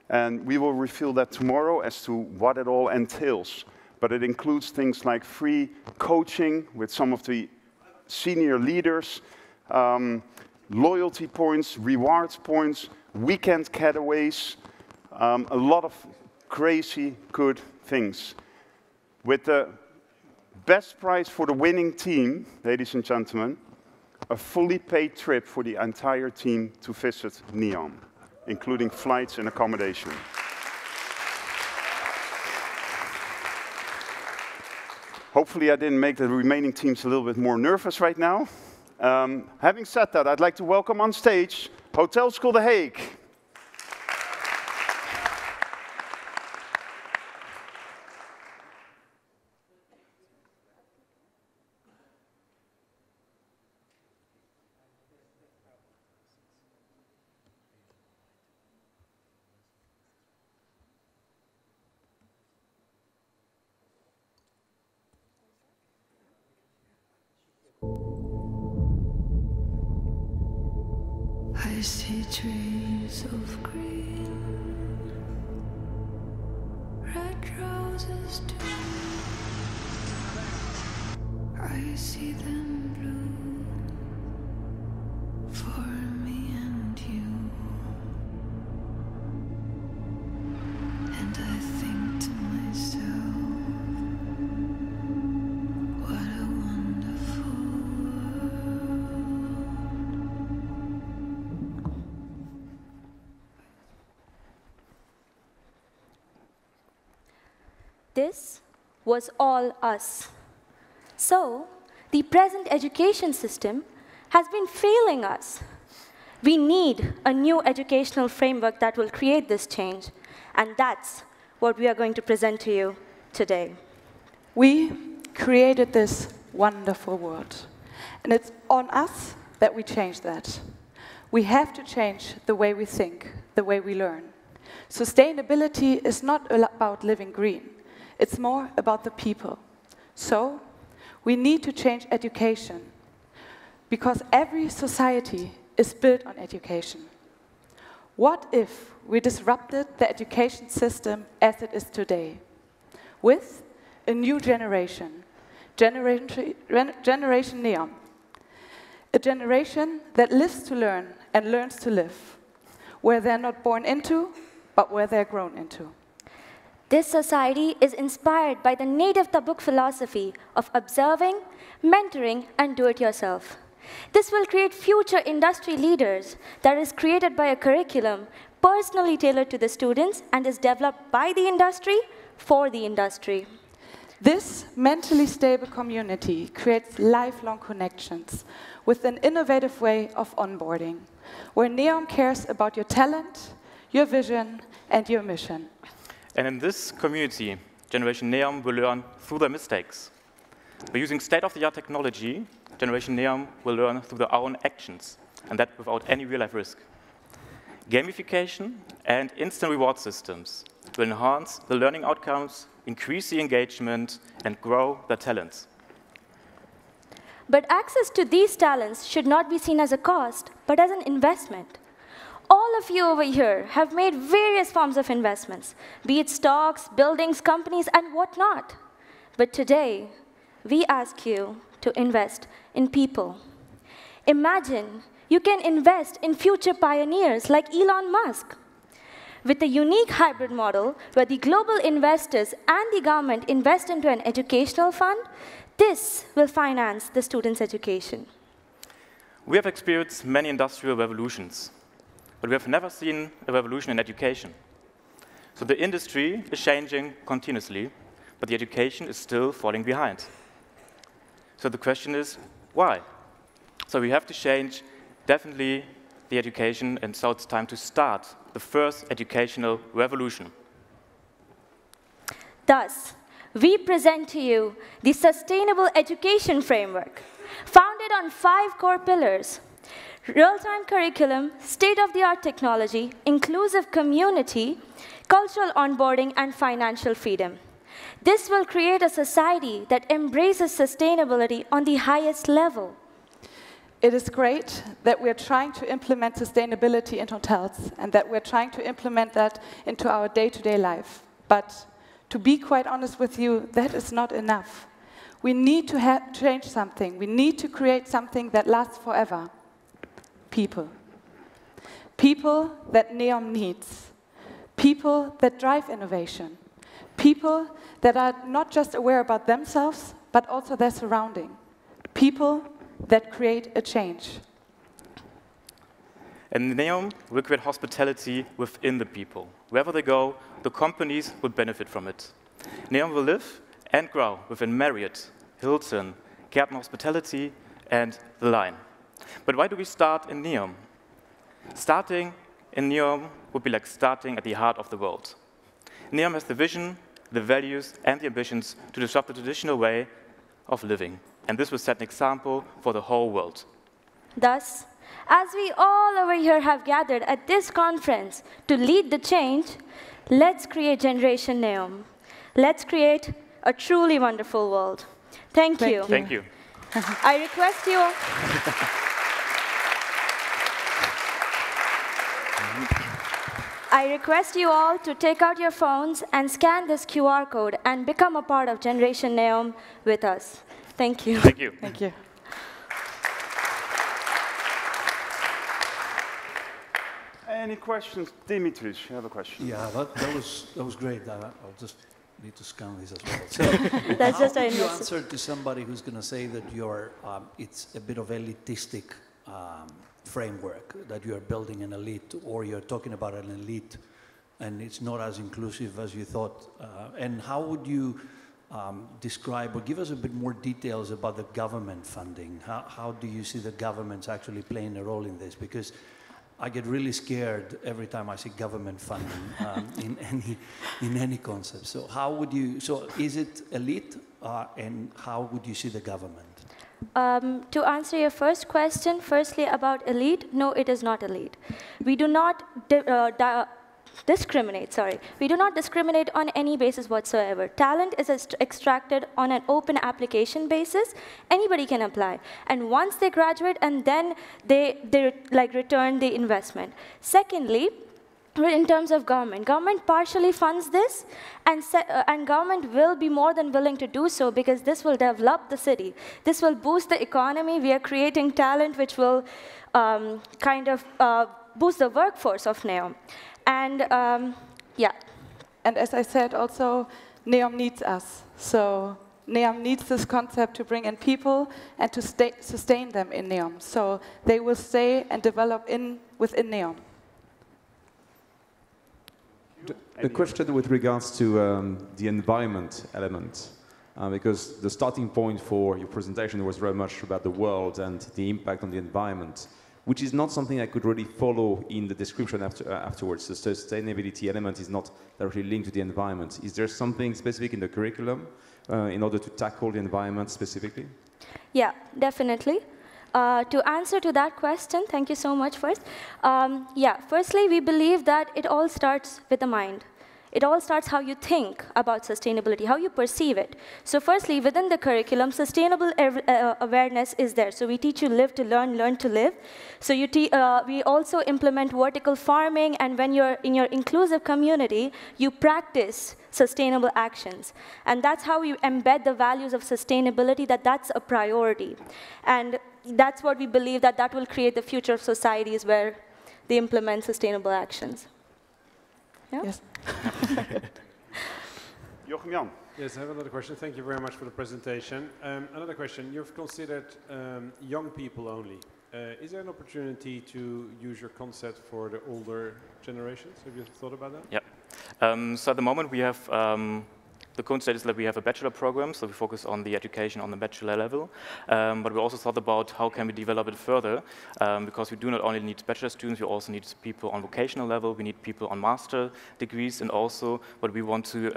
And we will reveal that tomorrow as to what it all entails. But it includes things like free coaching with some of the senior leaders, loyalty points, rewards points, weekend getaways, a lot of crazy good things. With the best prize for the winning team, ladies and gentlemen, a fully paid trip for the entire team to visit NEOM, including flights and accommodation. Hopefully I didn't make the remaining teams a little bit more nervous right now. Having said that, I'd like to welcome on stage Hotel School The Hague.
I see trees of green, red roses too. I see them blue for me and you. And I think to myself, what a wonderful
This was all us. So, the present education system has been failing us. We need a new educational framework that will create this change, and that's what we are going to present to you today.
We created this wonderful world, and it's on us that we change that. We have to change the way we think, the way we learn. Sustainability is not about living green. It's more about the people. So, we need to change education, because every society is built on education. What if we disrupted the education system as it is today, with a new generation, Generation Neom, a generation that lives to learn and learns to live, where they're not born into, but where they're grown into.
This society is inspired by the native Tabuk philosophy of observing, mentoring, and do-it-yourself. This will create future industry leaders that is created by a curriculum personally tailored to the students and is developed by the industry for the industry.
This mentally stable community creates lifelong connections with an innovative way of onboarding, where NEOM cares about your talent, your vision, and your mission.
And in this community, Generation Neom will learn through their mistakes. By using state-of-the-art technology, Generation Neom will learn through their own actions, and that without any real-life risk. Gamification and instant reward systems will enhance the learning outcomes, increase the engagement, and grow their talents.
But access to these talents should not be seen as a cost, but as an investment. All of you over here have made various forms of investments, be it stocks, buildings, companies, and whatnot. But today, we ask you to invest in people. Imagine you can invest in future pioneers like Elon Musk. With a unique hybrid model where the global investors and the government invest into an educational fund, this will finance the students' education.
We have experienced many industrial revolutions, but we have never seen a revolution in education. So the industry is changing continuously, but the education is still falling behind. So the question is, why? So we have to change definitely the education, and so it's time to start the first educational revolution.
Thus, we present to you the Sustainable Education Framework, founded on 5 core pillars: real-time curriculum, state-of-the-art technology, inclusive community, cultural onboarding, and financial freedom. This will create a society that embraces sustainability on the highest level.
It is great that we're trying to implement sustainability in hotels and that we're trying to implement that into our day-to-day life. But to be quite honest with you, that is not enough. We need to change something. We need to create something that lasts forever. People. People that NEOM needs. People that drive innovation. People that are not just aware about themselves, but also their surrounding. People that create a change.
And NEOM will create hospitality within the people. Wherever they go, the companies will benefit from it. NEOM will live and grow within Marriott, Hilton, Gärtner Hospitality, and The Line. But why do we start in NEOM? Starting in NEOM would be like starting at the heart of the world. NEOM has the vision, the values, and the ambitions to disrupt the traditional way of living. And this will set an example for the whole world.
Thus, as we all over here have gathered at this conference to lead the change, let's create Generation NEOM. Let's create a truly wonderful world. Thank you.
Thank you.
I request you. I request you all to take out your phones and scan this QR code and become a part of Generation NEOM with us. Thank you.
Thank you.
Thank you.
Any questions? Dimitris, you have a question.
Yeah, that was great. I'll just need to scan this as well. So,
That's just
how
our
do you
message.
answer to somebody who's going to say that you're, it's a bit of elitistic framework, that you are building an elite, or you're talking about an elite, and it's not as inclusive as you thought? And how would you describe, or give us a bit more details about the government funding? How do you see the governments actually playing a role in this? Because I get really scared every time I see government funding in any concept. So how would you, so is it elite, and how would you see the government?
To answer your first question, firstly about elite, no, it is not elite. We do not discriminate, We do not discriminate on any basis whatsoever. Talent is extracted on an open application basis. Anybody can apply. And once they graduate, and then they like return the investment. Secondly, in terms of government partially funds this, and government will be more than willing to do so, because this will develop the city. This will boost the economy. We are creating talent which will boost the workforce of NEOM. And yeah.
And as I said also, NEOM needs us. So NEOM needs this concept to bring in people and to sustain them in NEOM. So they will stay and develop within NEOM.
A question with regards to the environment element, because the starting point for your presentation was very much about the world and the impact on the environment, which is not something I could really follow in the description afterwards. The sustainability element is not directly linked to the environment. Is there something specific in the curriculum in order to tackle the environment specifically?
Yeah, definitely. To answer to that question, thank you so much first. Firstly, we believe that it all starts with the mind. It all starts how you think about sustainability, how you perceive it. So firstly, within the curriculum, sustainable awareness is there. So we teach you live to learn, learn to live. So we also implement vertical farming, and when you're in your inclusive community, you practice sustainable actions. And that's how we embed the values of sustainability, that's a priority. And that's what we believe, that will create the future of societies where they implement sustainable actions. Yeah?
Yes.
Joachim Jan.
Yes, I have another question. Thank you very much for the presentation. Another question. You've considered young people only. Is there an opportunity to use your concept for the older generations? Have you thought about that?
Yeah. So at the moment we have the current state is that we have a bachelor program, so we focus on the education on the bachelor level. But we also thought about how can we develop it further, because we do not only need bachelor students, we also need people on vocational level, we need people on master degrees, and also what we want to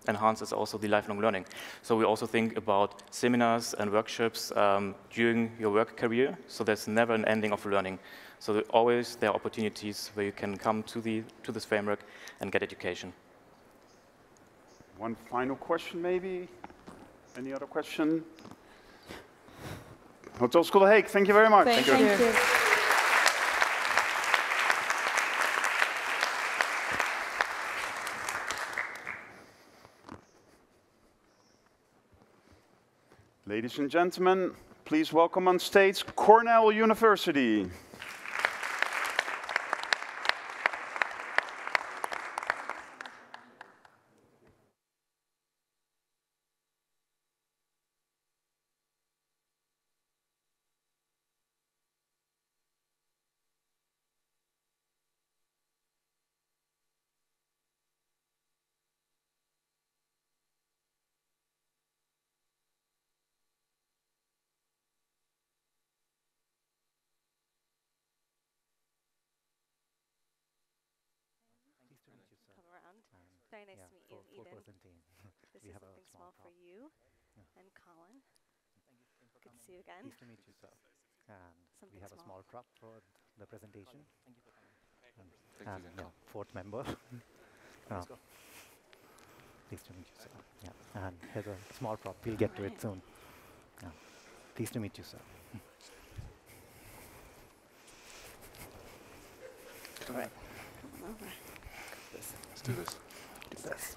enhance is also the lifelong learning. So we also think about seminars and workshops during your work career, so there's never an ending of learning. So there are opportunities where you can come to this framework and get education.
One final question, maybe? Any other question? Hotel School The Hague, thank you very much.
Thank you.
Ladies and gentlemen, please welcome on stage Cornell University.
Hi, nice to meet you, Eden.
Four-person team.
This
We
is
have a
something
small
small for
prop.
you
Yeah.
and Colin. Good to see you again.
Nice to meet you, sir. And
Something
we have a
small.
small prop for the presentation.
Thank you for coming.
And yeah, fourth member.
Let's go.
Pleased to meet you, sir. Yeah. And here's a small prop. We'll get to it soon. Yeah. Pleased to meet you, sir.
All right. Let's do this.
Do this.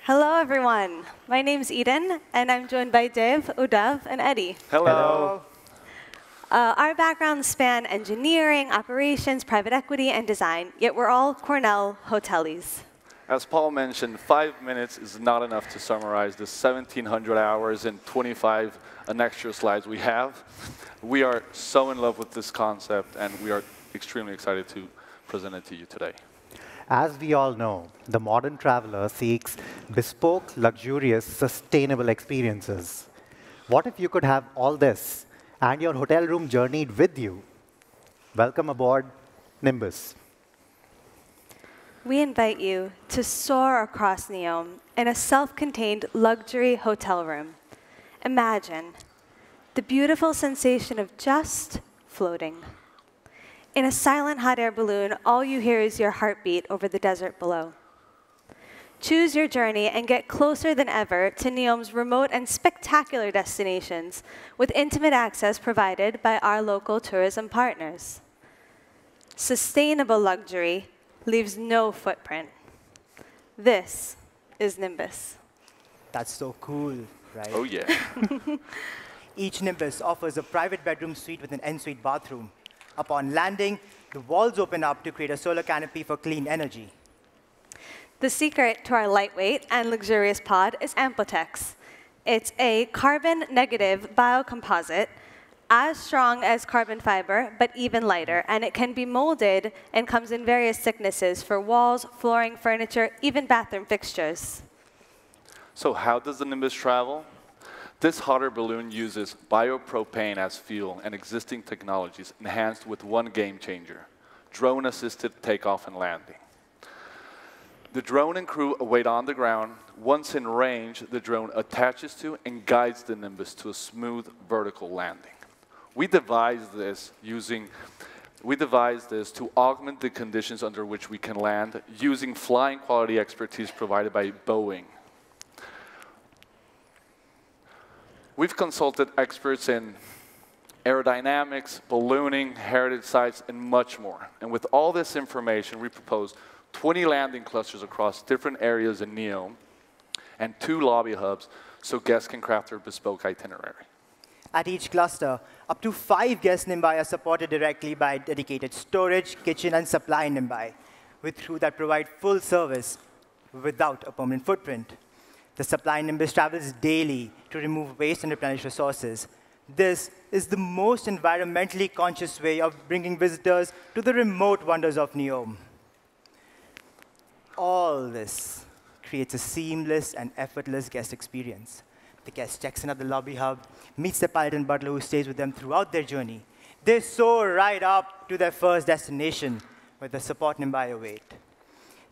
Hello, everyone. My name's Eden, and I'm joined by Dave, Udav, and Eddie.
Hello.
Our backgrounds span engineering, operations, private equity, and design, yet we're all Cornell hoteliers.
As Paul mentioned, 5 minutes is not enough to summarize the 1,700 hours and 25 extra slides we have. We are so in love with this concept, and we are extremely excited to present it to you today.
As we all know, the modern traveler seeks bespoke, luxurious, sustainable experiences. What if you could have all this and your hotel room journeyed with you? Welcome aboard Nimbus.
We invite you to soar across Neom in a self-contained luxury hotel room. Imagine the beautiful sensation of just floating. In a silent hot air balloon, all you hear is your heartbeat over the desert below. Choose your journey and get closer than ever to Neom's remote and spectacular destinations with intimate access provided by our local tourism partners. Sustainable luxury leaves no footprint. This is Nimbus.
That's so cool, right?
Oh, yeah.
Each Nimbus offers a private bedroom suite with an ensuite bathroom. Upon landing, the walls open up to create a solar canopy for clean energy.
The secret to our lightweight and luxurious pod is Ampotex. It's a carbon-negative biocomposite, as strong as carbon fiber, but even lighter, and it can be molded and comes in various thicknesses for walls, flooring, furniture, even bathroom fixtures.
So how does the Nimbus travel? This hot air balloon uses biopropane as fuel and existing technologies enhanced with one game changer: drone-assisted takeoff and landing. The drone and crew await on the ground. Once in range, the drone attaches to and guides the Nimbus to a smooth vertical landing. We devised this to augment the conditions under which we can land using flying quality expertise provided by Boeing. We've consulted experts in aerodynamics, ballooning, heritage sites, and much more. And with all this information, we proposed 20 landing clusters across different areas in Neom and 2 lobby hubs so guests can craft their bespoke itinerary.
At each cluster, up to 5 guest Nimbai are supported directly by dedicated storage, kitchen, and supply Nimbai, with crew that provide full service without a permanent footprint. The supply Nimbus travels daily to remove waste and replenish resources. This is the most environmentally conscious way of bringing visitors to the remote wonders of Neom. All this creates a seamless and effortless guest experience. The guest checks in at the lobby hub, meets the pilot and butler who stays with them throughout their journey. They soar right up to their first destination, where the support Nimbai await.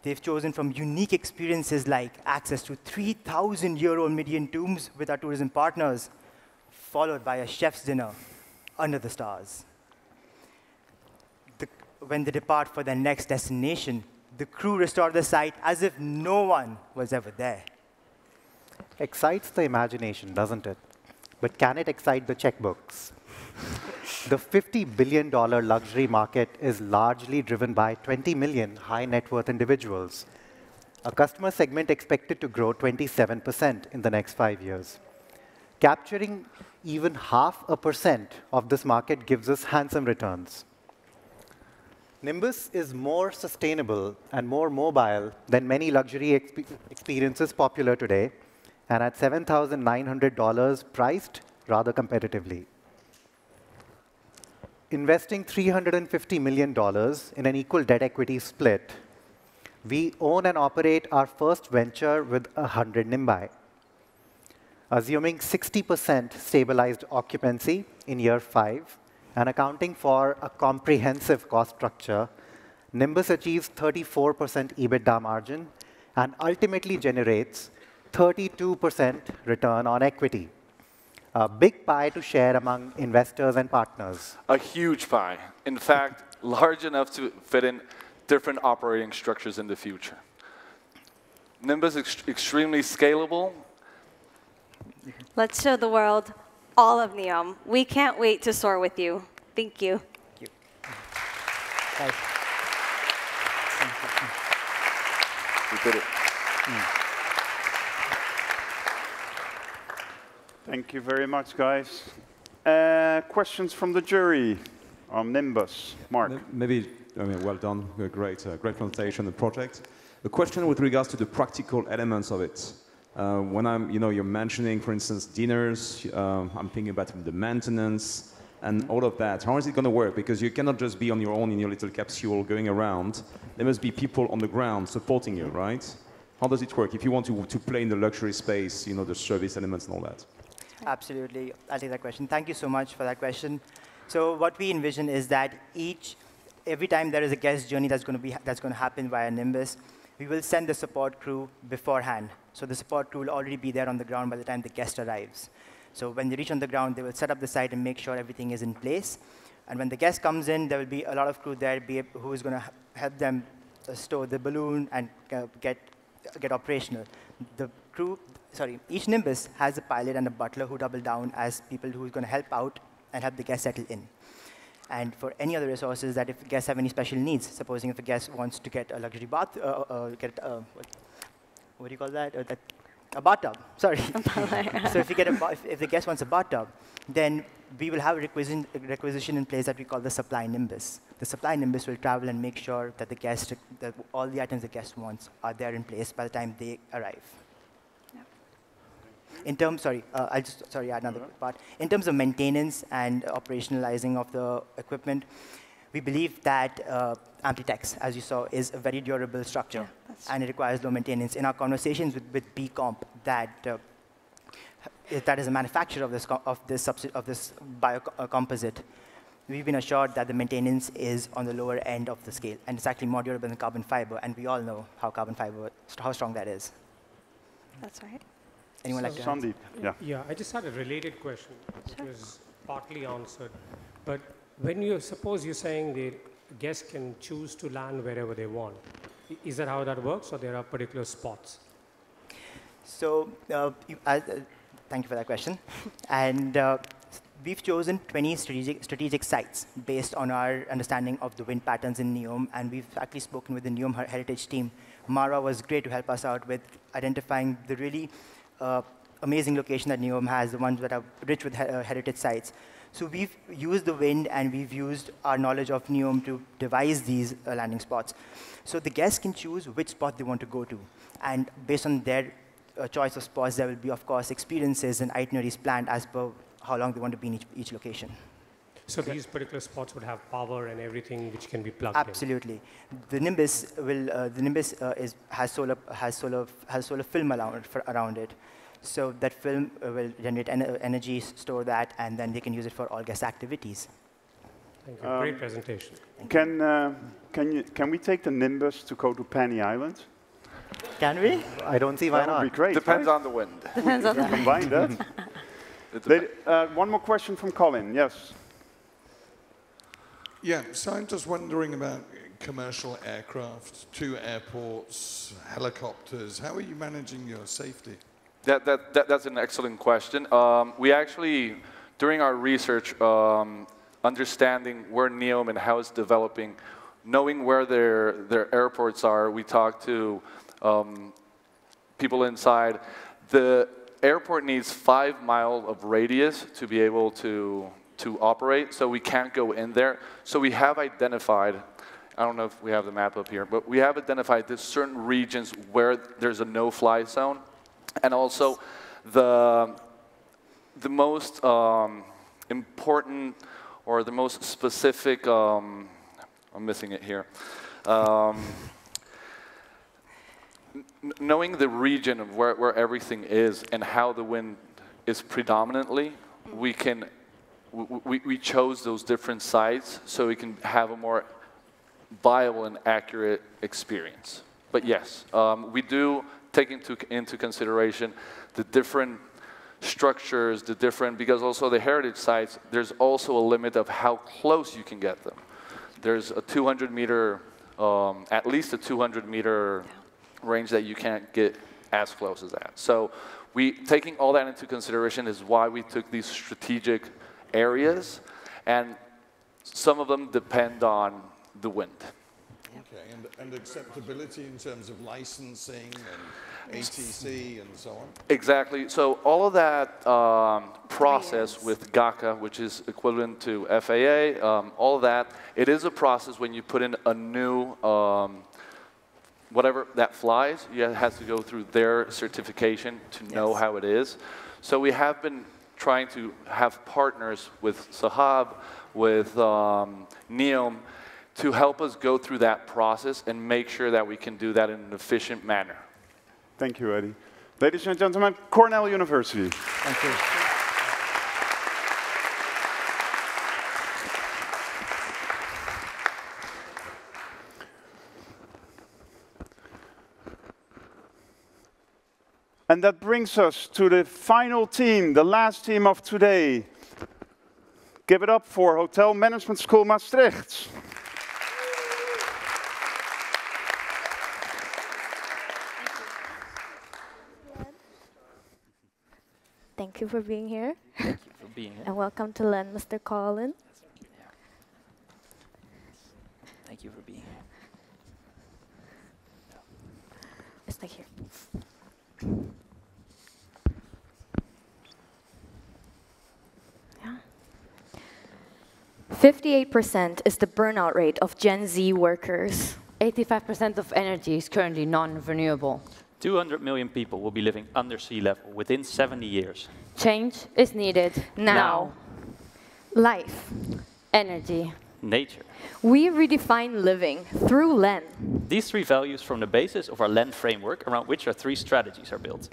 They've chosen from unique experiences like access to 3,000-year-old Median tombs with our tourism partners, followed by a chef's dinner under the stars. When they depart for their next destination, the crew restore the site as if no one was ever there.
Excites the imagination, doesn't it? But can it excite the checkbooks? The $50 billion luxury market is largely driven by 20 million high net worth individuals, a customer segment expected to grow 27% in the next 5 years. Capturing even 0.5% of this market gives us handsome returns. Nimbus is more sustainable and more mobile than many luxury experiences popular today, and at $7,900 priced rather competitively. Investing $350 million in an equal debt equity split, we own and operate our first venture with 100 Nimbai. Assuming 60% stabilized occupancy in year 5 and accounting for a comprehensive cost structure, Nimbus achieves 34% EBITDA margin and ultimately generates 32% return on equity. A big pie to share among investors and partners.
A huge pie. In fact, large enough to fit in different operating structures in the future. Nimbus is extremely scalable.
Let's show the world all of Neom. We can't wait to soar with you. Thank you.
Thank you.
We did it.
Thank you very much, guys. Questions from the jury on Nimbus. Mark.
Maybe, I mean, well done. Great presentation and project. A question with regards to the practical elements of it. When you're mentioning, for instance, dinners, I'm thinking about the maintenance and all of that. How is it going to work? Because you cannot just be on your own in your little capsule going around. There must be people on the ground supporting you, right? How does it work if you want to play in the luxury space, the service elements and all that?
Absolutely. I'll take that question. Thank you so much for that question. So what we envision is that every time there is a guest journey that's going to happen via Nimbus, we will send the support crew beforehand. So the support crew will already be there on the ground by the time the guest arrives. So when they reach on the ground, they will set up the site and make sure everything is in place. And when the guest comes in, there will be a lot of crew there who is going to help them store the balloon and get operational. Each Nimbus has a pilot and a butler who double down as people who are going to help out and help the guest settle in. And for any other resources that if guests have any special needs, supposing if a guest wants to get a luxury bath, what do you call that? A bathtub, sorry. So if the guest wants a bathtub, then we will have a requisition in place that we call the supply Nimbus. The supply Nimbus will travel and make sure that that all the items the guest wants are there in place by the time they arrive. In terms, add another part. In terms of maintenance and operationalizing of the equipment, we believe that Amplitex, as you saw, is a very durable structure, and it requires low maintenance. In our conversations with BComp, that is a manufacturer of this biocomposite, we've been assured that the maintenance is on the lower end of the scale, and it's actually more durable than carbon fiber, and we all know how strong that is.
That's right.
Anyone like to
Sandeep,
Yeah, I just had a related question. It was partly answered. But suppose you're saying the guests can choose to land wherever they want. Is that how that works, or there are particular spots?
So, thank you for that question. And we've chosen 20 strategic sites based on our understanding of the wind patterns in NEOM, and we've actually spoken with the NEOM heritage team. Mara was great to help us out with identifying the really amazing location that NEOM has, the ones that are rich with heritage sites. So we've used the wind and we've used our knowledge of NEOM to devise these landing spots. So the guests can choose which spot they want to go to. And based on their choice of spots, there will be, of course, experiences and itineraries planned as per how long they want to be in each location.
So these particular spots would have power and everything which can be plugged
Absolutely. The Nimbus has solar film around it. So that film will generate energy, store that, and then they can use it for all guest activities.
Thank you. Great presentation.
Can we take the Nimbus to go to Panny Island?
Can we?
I don't see why not.
That would be great.
Depends
right?
on the wind.
Depends on the wind.
Combine that. One more question from Colin. Yes.
Yeah, so I'm just wondering about commercial aircraft, 2 airports, helicopters. How are you managing your safety?
That's an excellent question. We actually, during our research, understanding where NEOM and how it's developing, knowing where their airports are, we talked to people inside. The airport needs 5 miles of radius to be able to operate, so we can't go in there. So we have identified, I don't know if we have the map up here, but we have identified there's certain regions where there's a no-fly zone, and also the most important or the most specific, I'm missing it here, knowing the region of where everything is and how the wind is predominantly, we chose those different sites so we can have a more viable and accurate experience. But yes, we do take into consideration the different structures, because also the heritage sites, there's also a limit of how close you can get them. There's a 200 meter, at least a 200 meter range that you can't get as close as that. So taking all that into consideration is why we took these strategic areas, and some of them depend on the wind.
Okay, and acceptability in terms of licensing and ATC and so on?
Exactly. So all of that process with GACA, which is equivalent to FAA, all of that, it is a process when you put in a new, whatever that flies, it has to go through their certification to know how it is. So we have been trying to have partners with Sahab, with NEOM, to help us go through that process and make sure that we can do that in an efficient manner.
Thank you, Eddie. Ladies and gentlemen, Cornell University.
Thank you.
And that brings us to the final team, the last team of today. Give it up for Hotel Management School Maastricht.
Thank you for being here.
Thank you for being here.
And welcome to LEN, Mr. Colin.
Thank you for being here.
It's like here. 58% is the burnout rate of Gen Z workers.
85% of energy is currently non-renewable.
200 million people will be living under sea level within 70 years.
Change is needed now.
Life.
Energy.
Nature.
We redefine living through LEN.
These three values form the basis of our LEN framework, around which our three strategies are built.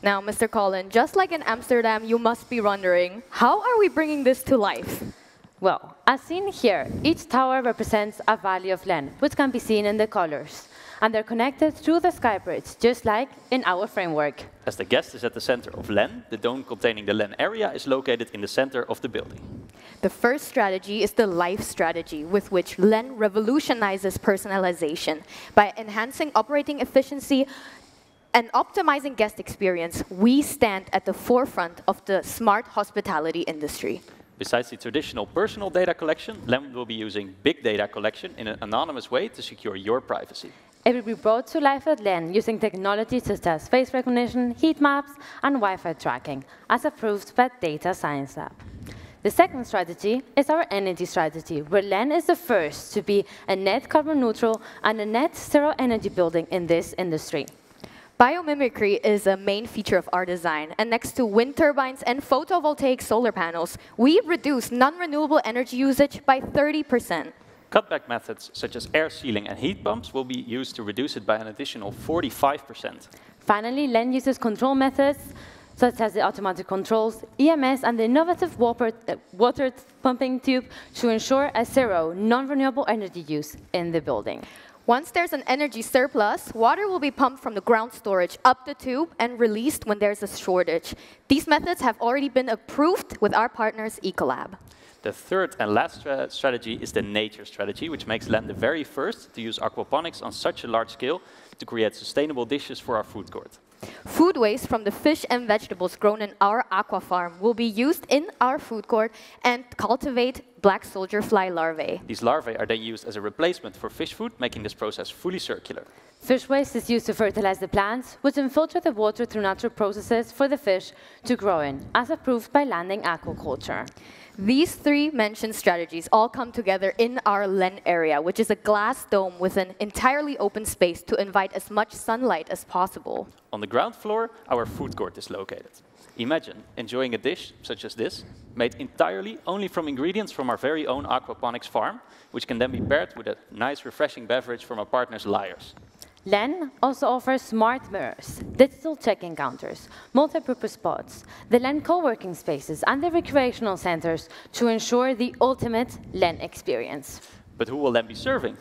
Now, Mr. Colin, just like in Amsterdam, you must be wondering, how are we bringing this to life?
Well, as seen here, each tower represents a value of LEN, which can be seen in the colors. And they're connected through the sky bridge, just like in our framework.
As the guest is at the center of LEN, the dome containing the LEN area is located in the center of the building.
The first strategy is the life strategy, with which LEN revolutionizes personalization. By enhancing operating efficiency and optimizing guest experience, we stand at the forefront of the smart hospitality industry.
Besides the traditional personal data collection, LEN will be using big data collection in an anonymous way to secure your privacy.
It will be brought to life at LEN using technologies such as face recognition, heat maps, and Wi-Fi tracking, as approved by Data Science Lab. The second strategy is our energy strategy, where LEN is the first to be a net carbon neutral and a net zero energy building in this industry.
Biomimicry is a main feature of our design, and next to wind turbines and photovoltaic solar panels, we reduce non-renewable energy usage by 30%.
Cutback methods such as air sealing and heat pumps will be used to reduce it by an additional 45%.
Finally, LEN uses control methods such as the automatic controls, EMS, and the innovative water pumping tube to ensure a zero non-renewable energy use in the building.
Once there's an energy surplus, water will be pumped from the ground storage up the tube and released when there's a shortage. These methods have already been approved with our partners Ecolab.
The third and last strategy is the nature strategy, which makes LEN the very first to use aquaponics on such a large scale to create sustainable dishes for our food court.
Food waste from the fish and vegetables grown in our aqua farm will be used in our food court and cultivate black soldier fly larvae.
These larvae are then used as a replacement for fish food, making this process fully circular.
Fish waste is used to fertilize the plants, which infiltrate the water through natural processes for the fish to grow in, as approved by Landing Aquaculture.
These three mentioned strategies all come together in our LEN area, which is a glass dome with an entirely open space to invite as much sunlight as possible.
On the ground floor, our food court is located. Imagine enjoying a dish such as this, made entirely only from ingredients from our very own aquaponics farm, which can then be paired with a nice refreshing beverage from our partners Lyres.
LEN also offers smart mirrors, digital check-in counters, multi-purpose spots, the LEN co-working spaces, and the recreational centers to ensure the ultimate LEN experience.
But who will LEN be serving?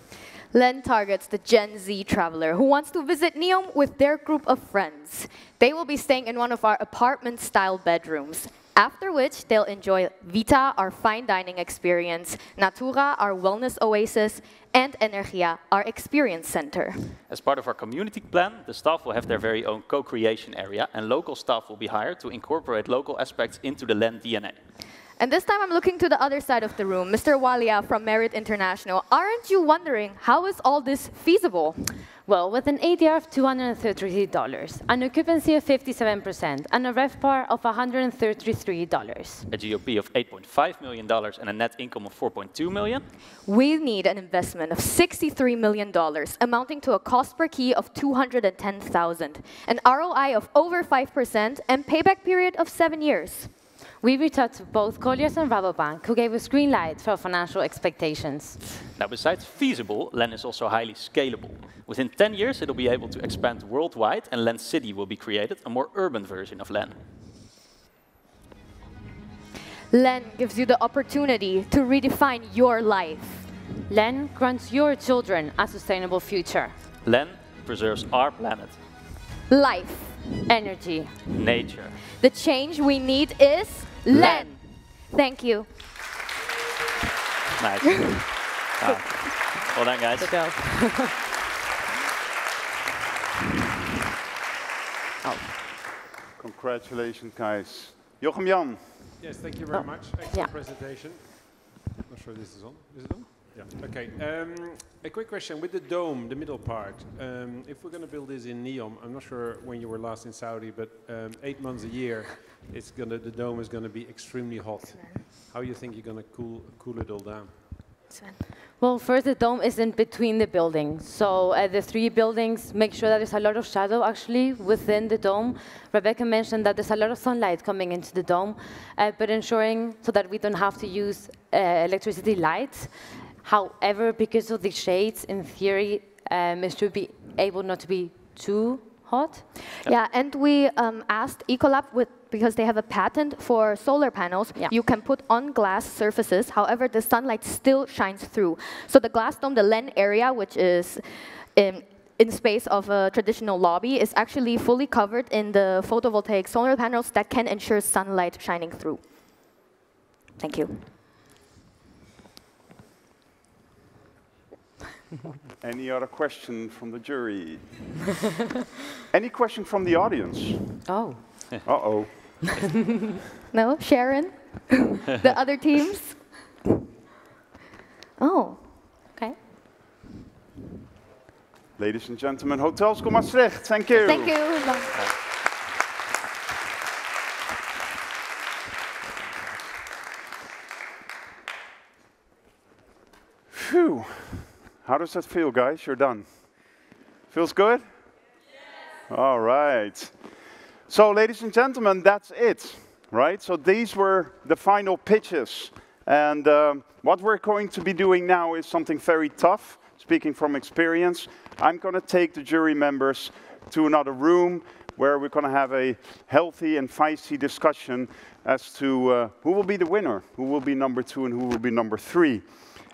Len targets the Gen Z traveler who wants to visit Neom with their group of friends. They will be staying in one of our apartment-style bedrooms, after which they'll enjoy Vita, our fine dining experience, Natura, our wellness oasis, and Energia, our experience center.
As part of our community plan, the staff will have their very own co-creation area, and local staff will be hired to incorporate local aspects into the Len DNA.
And this time I'm looking to the other side of the room, Mr. Walia from Merit International. Aren't you wondering, how is all this feasible?
Well, with an ADR of $233, an occupancy of 57%, and a RevPAR of $133.
A GOP of $8.5 million and a net income of $4.2 million.
We need an investment of $63 million, amounting to a cost per key of $210,000, an ROI of over 5%, and payback period of 7 years.
We reached out to both Colliers and Rabobank, who gave us green light for our financial expectations.
Now, besides feasible, Len is also highly scalable. Within 10 years, it'll be able to expand worldwide, and Len City will be created, a more urban version of Len.
Len gives you the opportunity to redefine your life.
Len grants your children a sustainable future.
Len preserves our planet.
Life.
Energy.
Nature.
The change we need is Len. Thank you.
Nice. Wow. Well done, guys.
Good job.
Congratulations, guys. Jochem Jan.
Yes, thank you very much. Excellent presentation. Not sure this is on. Is it on? Yeah. Okay. A quick question with the dome, the middle part. If we're going to build this in Neom, I'm not sure when you were last in Saudi, but 8 months a year, the dome is going to be extremely hot. How do you think you're going to cool it all down?
Well, first, the dome is in between the buildings. So the 3 buildings make sure that there's a lot of shadow actually within the dome. Rebecca mentioned that there's a lot of sunlight coming into the dome, but ensuring so that we don't have to use electricity lights. However, because of the shades, in theory, it should be able not to be too hot.
Yeah, and we asked Ecolab because they have a patent for solar panels. Yeah. You can put on glass surfaces, however, the sunlight still shines through. So the glass dome, the Len area, which is in space of a traditional lobby, is actually fully covered in the photovoltaic solar panels that can ensure sunlight shining through. Thank you.
Any other question from the jury? Any question from the audience?
Oh.
Uh-oh.
No? Sharon? The other teams? Oh, okay.
Ladies and gentlemen, Hotelschool Maastricht, thank you.
Thank you.
Phew. How does that feel, guys? You're done. Feels good? Yes. All right. So, ladies and gentlemen, that's it, right? So these were the final pitches. And what we're going to be doing now is something very tough, speaking from experience. I'm going to take the jury members to another room where we're going to have a healthy and feisty discussion as to who will be the winner, who will be number 2 and who will be number 3.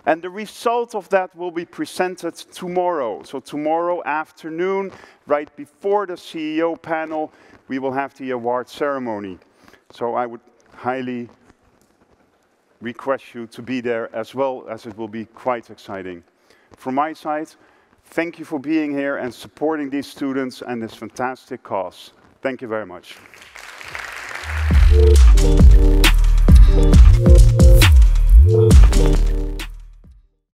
And the result of that will be presented tomorrow. So tomorrow afternoon, right before the CEO panel, we will have the award ceremony. So I would highly request you to be there as well, as it will be quite exciting. From my side, thank you for being here and supporting these students and this fantastic cause. Thank you very much.